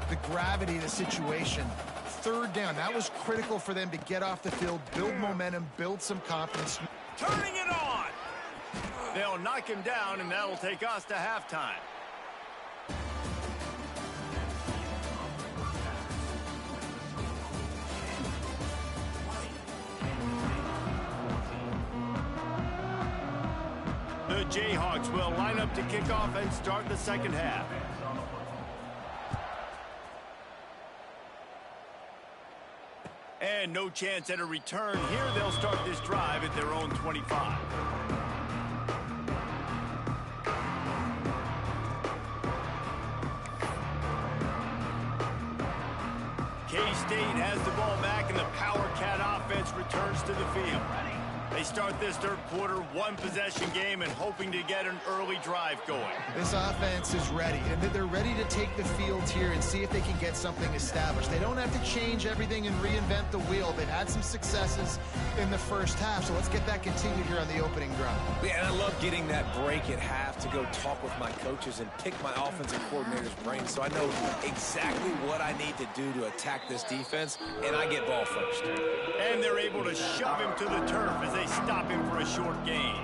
the gravity of the situation. Third down, that was critical for them to get off the field, build momentum, build some confidence. Turning it on! They'll knock him down, and that'll take us to halftime. The Jayhawks will line up to kick off and start the second half. And no chance at a return here. They'll start this drive at their own 25. K-State has the ball back, and the Power Cat offense returns to the field. They start this third quarter, one-possession game, and hoping to get an early drive going. This offense is ready, and they're ready to take the field here and see if they can get something established. They don't have to change everything and reinvent the wheel. They've had some successes in the first half, so let's get that continued here on the opening drive. Yeah, and I love getting that break at half to go talk with my coaches and pick my offensive coordinator's brain so I know exactly what I need to do to attack this defense, and I get ball first. And they're able to shove him to the turf as they stop him for a short gain.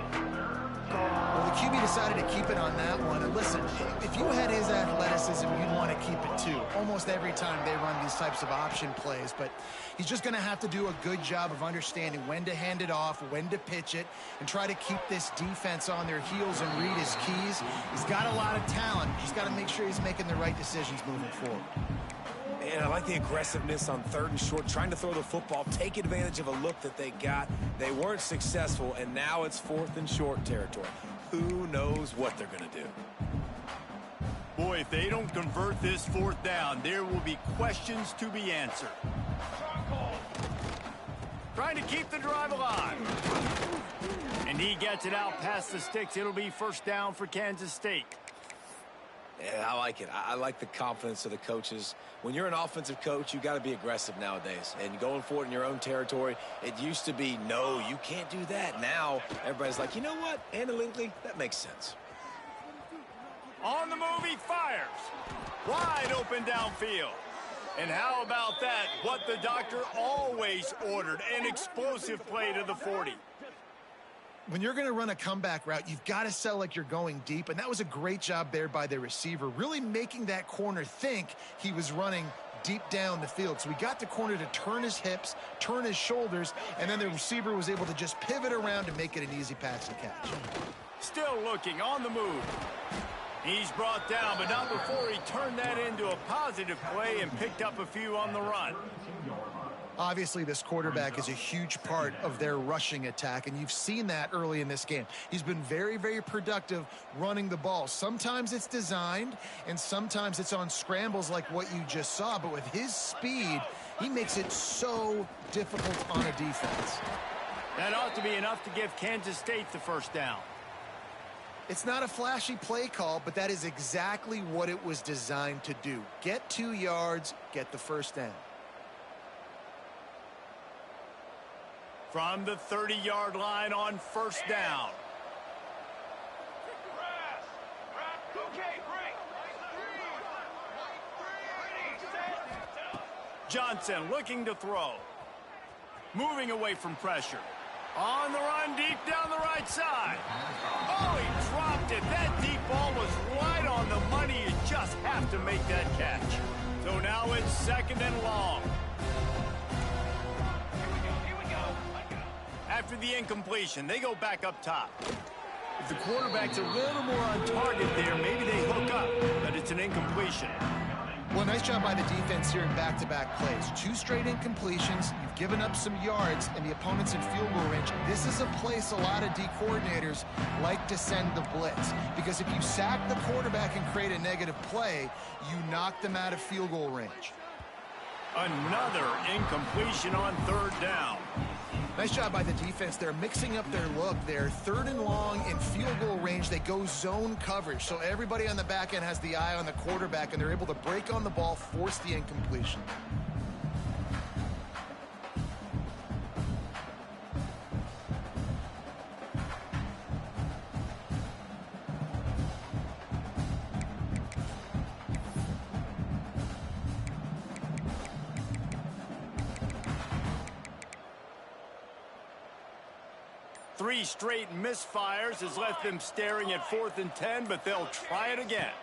Well, the QB decided to keep it on that one. And listen, if you had his athleticism, you'd want to keep it too. Almost every time they run these types of option plays. But he's just going to have to do a good job of understanding when to hand it off, when to pitch it, and try to keep this defense on their heels and read his keys. He's got a lot of talent. He's got to make sure he's making the right decisions moving forward. And I like the aggressiveness on 3rd and short, trying to throw the football, take advantage of a look that they got. They weren't successful, and now it's 4th and short territory. Who knows what they're going to do? Boy, if they don't convert this 4th down, there will be questions to be answered. Trying to keep the drive alive. And he gets it out past the sticks. It'll be 1st down for Kansas State. Yeah, I like it. I like the confidence of the coaches. When you're an offensive coach, you got to be aggressive nowadays. And going for it in your own territory, it used to be, no, you can't do that. Now, everybody's like, you know what? Analytically, that makes sense. On the move, he fires. Wide open downfield. And how about that? What the doctor always ordered, an explosive play to the 40. When you're going to run a comeback route, you've got to sell like you're going deep, and that was a great job there by the receiver, really making that corner think he was running deep down the field. So he got the corner to turn his hips, turn his shoulders, and then the receiver was able to just pivot around and make it an easy pass to catch. Still looking on the move. He's brought down, but not before he turned that into a positive play and picked up a few on the run. Obviously, this quarterback is a huge part of their rushing attack, and you've seen that early in this game. He's been very, very productive running the ball. Sometimes it's designed, and sometimes it's on scrambles like what you just saw. But with his speed, he makes it so difficult on a defense. That ought to be enough to give Kansas State the 1st down. It's not a flashy play call, but that is exactly what it was designed to do. Get 2 yards, get the 1st down. From the 30-yard line on 1st down. Johnson looking to throw. Moving away from pressure. On the run, deep down the right side. Oh, he dropped it. That deep ball was right on the money. You just have to make that catch. So now it's 2nd and long. After the incompletion, they go back up top. If the quarterback's a little more on target there, maybe they hook up, but it's an incompletion. Well, nice job by the defense here in back-to-back plays. 2 straight incompletions. You've given up some yards, and the opponent's in field goal range. This is a place a lot of D coordinators like to send the blitz, because if you sack the quarterback and create a negative play, you knock them out of field goal range. Another incompletion on 3rd down. Nice job by the defense. They're mixing up their look. They're 3rd and long in field goal range. They go zone coverage. So everybody on the back end has the eye on the quarterback, and they're able to break on the ball, force the incompletion. Three straight misfires has left them staring at 4th and 10, but they'll try it again.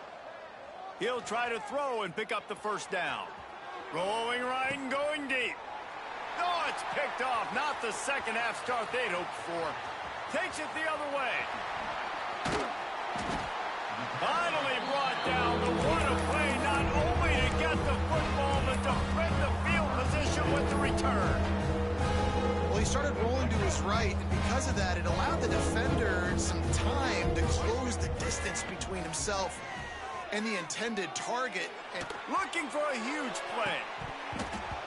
He'll try to throw and pick up the 1st down. Going right and going deep. Oh, it's picked off. Not the second half start they'd hoped for. Takes it the other way. Finally brought down. The what a play, not only to get the football, but to print the field position with the return. Well, he started rolling to his right, and because of that, it allowed the defender some time to close the distance between himself and the intended target. And looking for a huge play.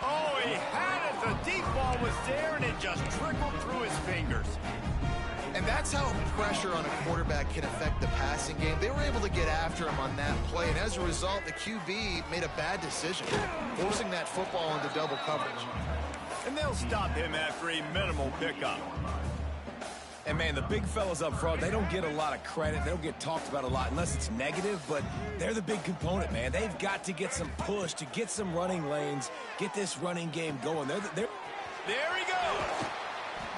Oh, he had it. The deep ball ball was there, and it just trickled through his fingers. And that's how pressure on a quarterback can affect the passing game. They were able to get after him on that play, and as a result, the QB made a bad decision, forcing that football into double coverage. And they'll stop him after a minimal pickup. And, man, the big fellas up front, they don't get a lot of credit. They don't get talked about a lot unless it's negative, but they're the big component, man. They've got to get some push, to get some running lanes, get this running game going. There he goes.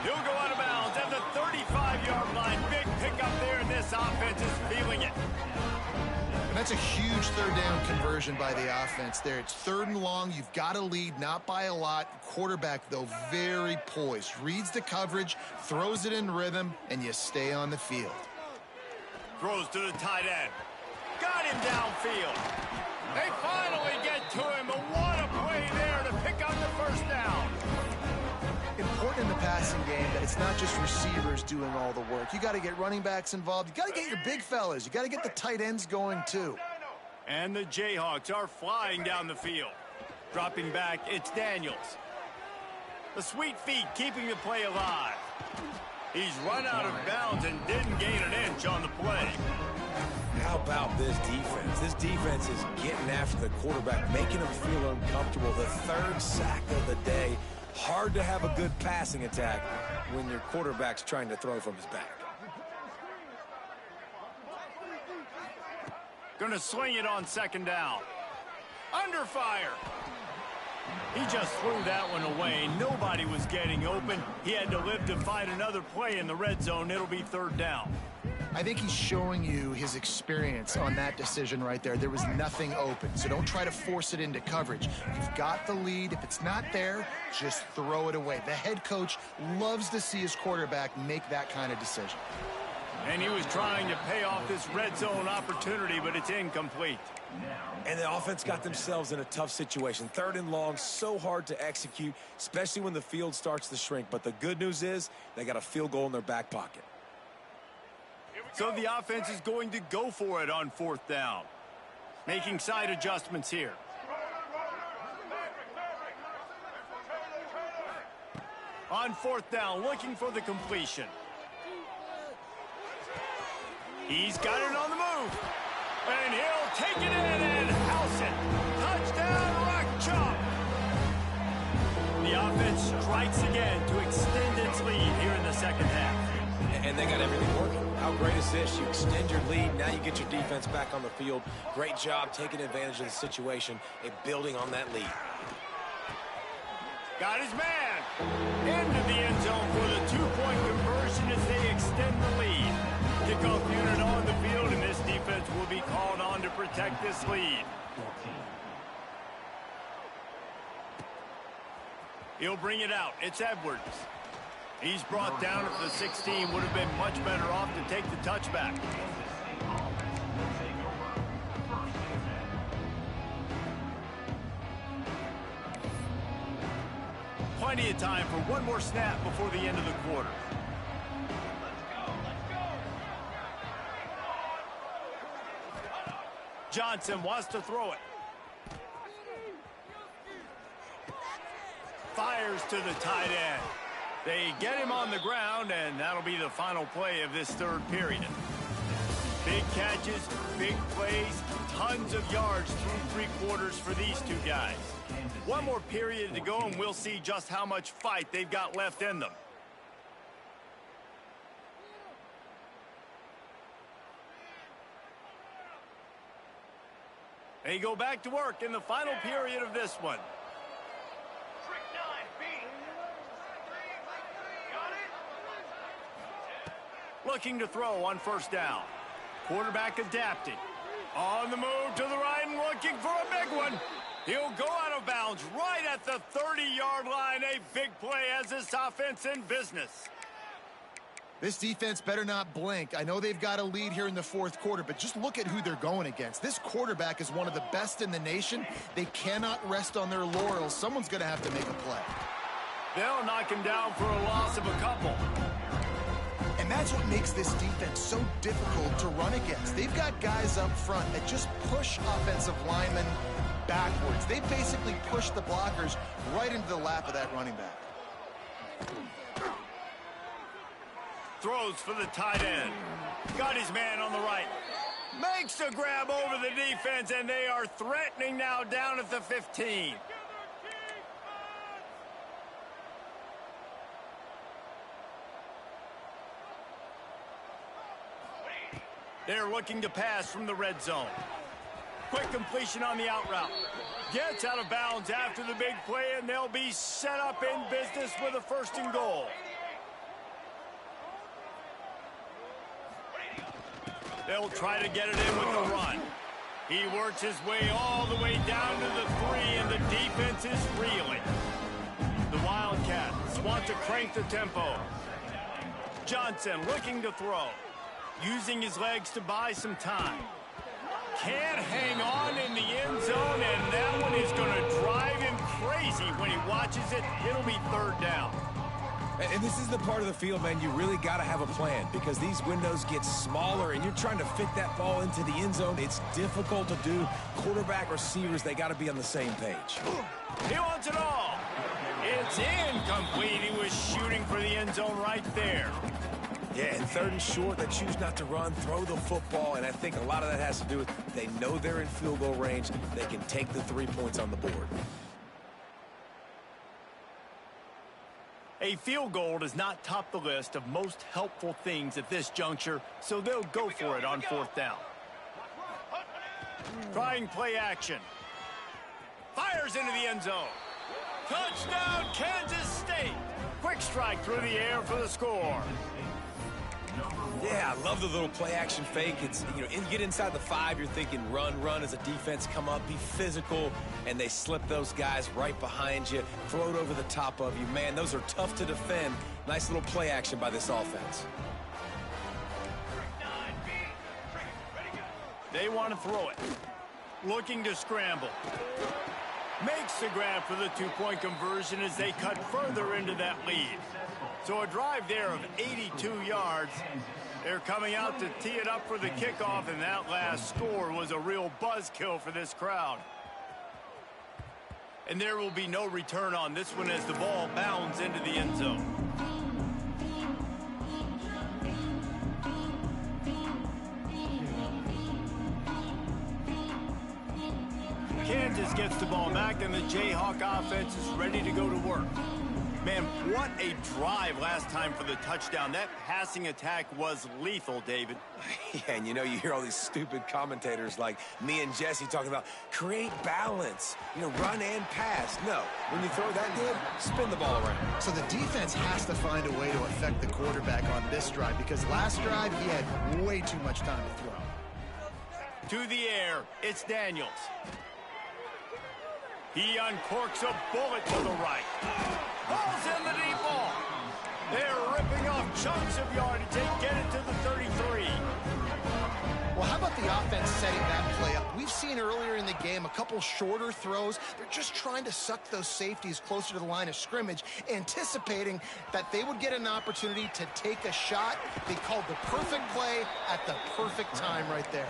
He'll go out of bounds at the 35-yard line. Big pickup there, and this offense is feeling it. And that's a huge third down conversion by the offense there. It's 3rd and long. You've got to lead, not by a lot. Quarterback, though, very poised. Reads the coverage, throws it in rhythm, and you stay on the field. Throws to the tight end. Got him downfield. They finally get to him, but what a play there to pick up the first down. Important in the passing game that it's not just receivers doing all the work. You got to get running backs involved. You got to get your big fellas. You got to get the tight ends going too. And the Jayhawks are flying down the field. Dropping back, it's Daniels. The sweet feet keeping the play alive. He's run out of bounds and didn't gain an inch on the play. How about this defense? This defense is getting after the quarterback, making him feel uncomfortable. The 3rd sack of the day. Hard to have a good passing attack when your quarterback's trying to throw from his back. Gonna sling it on 2nd down. Under fire. He just threw that one away. Nobody was getting open. He had to live to find another play in the red zone. It'll be 3rd down. I think he's showing you his experience on that decision right there. There was nothing open, so don't try to force it into coverage. You've got the lead. If it's not there, just throw it away. The head coach loves to see his quarterback make that kind of decision. And he was trying to pay off this red zone opportunity, but it's incomplete. And the offense got themselves in a tough situation. 3rd and long, so hard to execute, especially when the field starts to shrink. But the good news is they got a field goal in their back pocket. So the offense is going to go for it on 4th down. Making side adjustments here. On 4th down, looking for the completion. He's got it on the move. And he'll take it in and house it. Touchdown, Rock Chalk. The offense strikes again to extend its lead here in the 2nd half. And they got everything working. How great is this? You extend your lead. Now you get your defense back on the field. Great job taking advantage of the situation and building on that lead. Got his man. Into the end zone for the 2-point conversion as they extend the lead. Kickoff unit on the field, and this defense will be called on to protect this lead. He'll bring it out. It's Edwards. He's brought down at the 16. Would have been much better off to take the touchback. Plenty of time for one more snap before the end of the quarter. Johnson wants to throw it. Fires to the tight end. They get him on the ground, and that'll be the final play of this 3rd period. Big catches, big plays, tons of yards through 3 quarters for these two guys. One more period to go, and we'll see just how much fight they've got left in them. They go back to work in the final period of this one. Looking to throw on 1st down. Quarterback adapting. On the move to the right and looking for a big one. He'll go out of bounds right at the 30-yard line. A big play as this offense in business. This defense better not blink. I know they've got a lead here in the 4th quarter, but just look at who they're going against. This quarterback is one of the best in the nation. They cannot rest on their laurels. Someone's going to have to make a play. They'll knock him down for a loss of a couple. And that's what makes this defense so difficult to run against. They've got guys up front that just push offensive linemen backwards. They basically push the blockers right into the lap of that running back. Throws for the tight end. Got his man on the right. Makes a grab over the defense, and they are threatening now down at the 15. They're looking to pass from the red zone. Quick completion on the out route. Gets out of bounds after the big play, and they'll be set up in business with a 1st and goal. They'll try to get it in with the run. He works his way all the way down to the 3, and the defense is reeling. The Wildcats want to crank the tempo. Johnson looking to throw. Using his legs to buy some time. Can't hang on in the end zone, and that one is going to drive him crazy when he watches it. It'll be 3rd down. And this is the part of the field, man, you really got to have a plan because these windows get smaller and you're trying to fit that ball into the end zone. It's difficult to do. Quarterback, receivers, they got to be on the same page. He wants it all. It's incomplete. He was shooting for the end zone right there. Yeah, and 3rd and short, they choose not to run, throw the football, and I think a lot of that has to do with they know they're in field goal range. They can take the 3 points on the board. A field goal does not top the list of most helpful things at this juncture, so they'll go for it on 4th down. Trying play action. Fires into the end zone. Touchdown, Kansas State. Quick strike through the air for the score. Yeah, I love the little play-action fake. It's, you get inside the 5, you're thinking run as a defense, come up, be physical, and they slip those guys right behind you, throw it over the top of you. Man, those are tough to defend. Nice little play-action by this offense. They want to throw it. Looking to scramble. Makes the grab for the 2-point conversion as they cut further into that lead. So a drive there of 82 yards. They're coming out to tee it up for the kickoff, and that last score was a real buzzkill for this crowd. And there will be no return on this one as the ball bounds into the end zone. Kansas gets the ball back, and the Jayhawk offense is ready to go to work. Man, what a drive last time for the touchdown. That passing attack was lethal, David. Yeah, and you hear all these stupid commentators like me and Jesse talking about create balance, run and pass. No, when you throw that good, spin the ball around. So the defense has to find a way to affect the quarterback on this drive because last drive he had way too much time to throw. To the air, it's Daniels. He uncorks a bullet to the right. Ball's in the deep ball. They're ripping off chunks of yardage. They get it to the 33. Well, how about the offense setting that play up? We've seen earlier in the game a couple shorter throws. They're just trying to suck those safeties closer to the line of scrimmage, anticipating that they would get an opportunity to take a shot. They called the perfect play at the perfect time right there.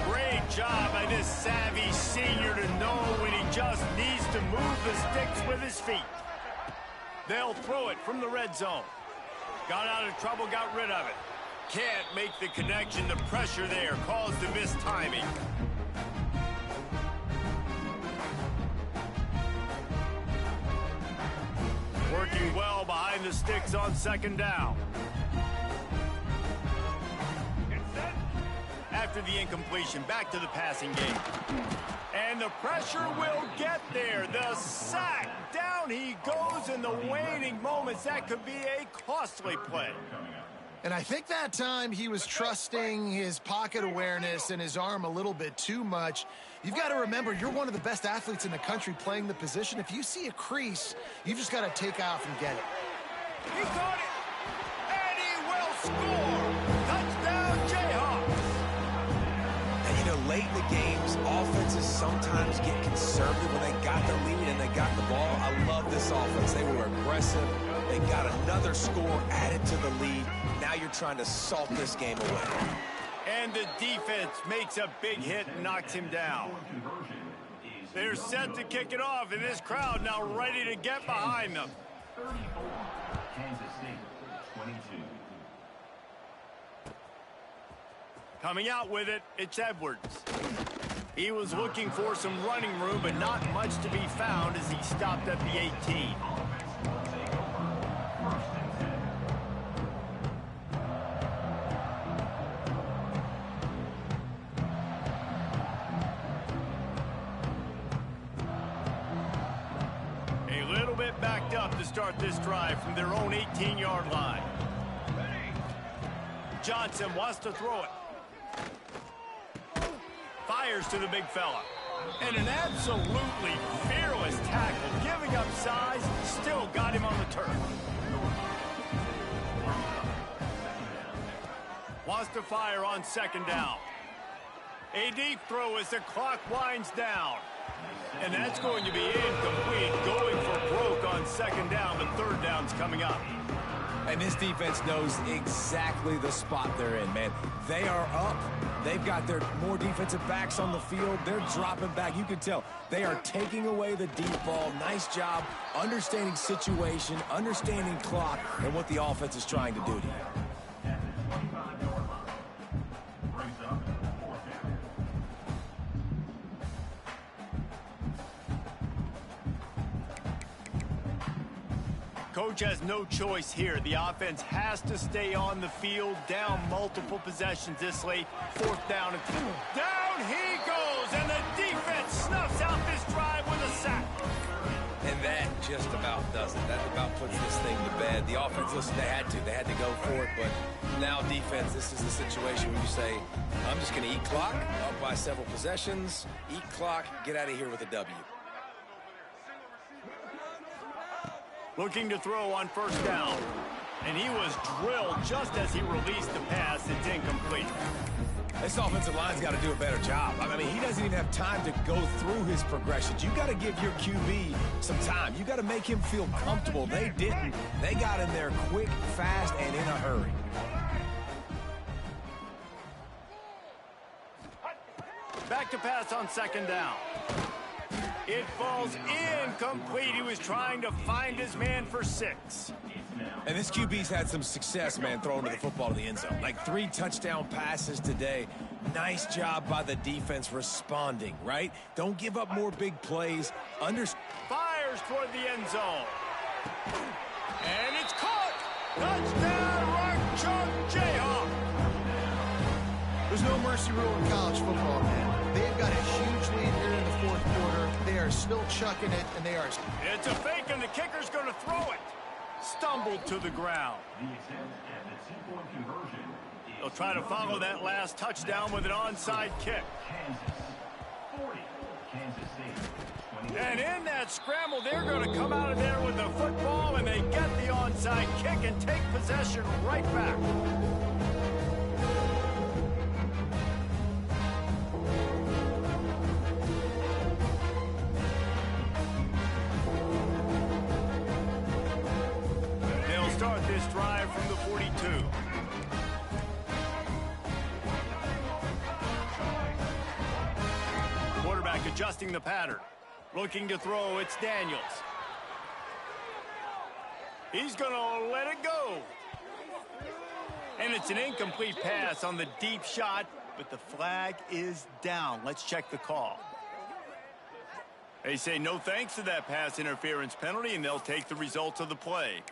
Great job by this savvy senior to know when he just needs to move the sticks with his feet. They'll throw it from the red zone. Got out of trouble, got rid of it. Can't make the connection. The pressure there caused the mistiming. Working well behind the sticks on 2nd down. After the incompletion, back to the passing game. And the pressure will get there. The sack. Down he goes in the waning moments. That could be a costly play. And I think that time he was trusting his pocket awareness and his arm a little bit too much. You've got to remember, you're one of the best athletes in the country playing the position. If you see a crease, you just got to take off and get it. He caught it, and he will score. Touchdown, Jayhawks. And late in the games, offenses sometimes get conservative when they got the lead and they got the ball. I love this offense. They were aggressive. They got another score added to the lead. Now you're trying to salt this game away. And the defense makes a big hit and knocks him down. They're set to kick it off, and this crowd now ready to get behind them. Coming out with it, it's Edwards. He was looking for some running room, but not much to be found as he stopped at the 18. A little bit backed up to start this drive from their own 18-yard line. Johnson wants to throw it. Fires to the big fella. And an absolutely fearless tackle. Giving up size, still got him on the turf. Wants to fire on second down. A deep throw as the clock winds down. And that's going to be incomplete. Going for broke on second down, but third down's coming up. And this defense knows exactly the spot they're in, man. They are up. They've got their more defensive backs on the field. They're dropping back. You can tell they are taking away the deep ball. Nice job understanding situation, understanding clock, and what the offense is trying to do to you. Coach has no choice here. The offense has to stay on the field, down multiple possessions this late. Fourth down and down he goes, and the defense snuffs out this drive with a sack. And that just about does it. That about puts this thing to bed. The offense, listen, they had to go for it, but now defense, this is the situation where you say, I'm just going to eat clock, up by several possessions, eat clock, get out of here with a W. Looking to throw on first down. And he was drilled just as he released the pass. It's incomplete. This offensive line's got to do a better job. I mean, he doesn't even have time to go through his progressions. You got to give your QB some time. You got to make him feel comfortable. They didn't. They got in there quick, fast, and in a hurry. Back to pass on second down. It falls incomplete. He was trying to find his man for 6. And this QB's had some success, man, throwing the football to the end zone. Like 3 touchdown passes today. Nice job by the defense responding, right? Don't give up more big plays. Fires toward the end zone. And it's caught. Touchdown, Rock Chalk Jayhawk. There's no mercy rule in college football, man. They've got a huge lead here in the fourth quarter. They are still chucking it, and they are. It's a fake, and the kicker's going to throw it. Stumbled to the ground. They'll try to follow that last touchdown with an onside kick. And in that scramble, they're going to come out of there with the football, and they get the onside kick and take possession right back. Start this drive from the 42. Quarterback adjusting the pattern. Looking to throw, it's Daniels. He's going to let it go. And it's an incomplete pass on the deep shot, but the flag is down. Let's check the call. They say no thanks to that pass interference penalty, and they'll take the results of the play.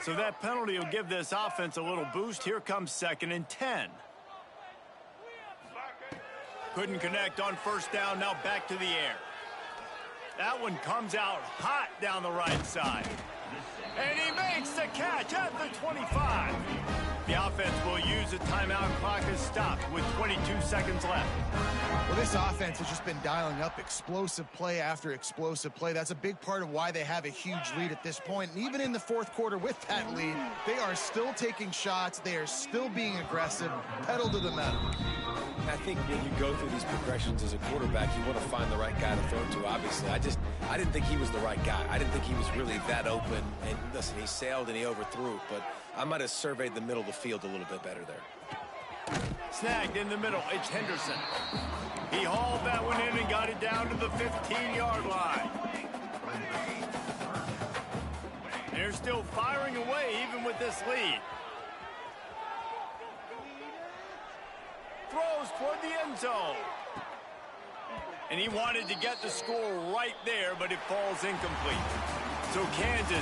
So that penalty will give this offense a little boost. Here comes 2nd and 10. Couldn't connect on first down. Now back to the air. That one comes out hot down the right side. And he makes the catch at the 25. The offense will use a timeout. Clock is stopped with 22 seconds left. Well, this offense has just been dialing up explosive play after explosive play. That's a big part of why they have a huge lead at this point. And even in the fourth quarter with that lead, they are still taking shots. They are still being aggressive. Pedal to the metal. I think when you go through these progressions as a quarterback, you want to find the right guy to throw to, obviously. I didn't think he was the right guy. I didn't think he was really that open. And listen, he sailed and he overthrew, but I might have surveyed the middle of the field a little bit better there. Snagged in the middle. It's Henderson. He hauled that one in and got it down to the 15-yard line. They're still firing away even with this lead. Throws toward the end zone. And he wanted to get the score right there, but it falls incomplete. So Kansas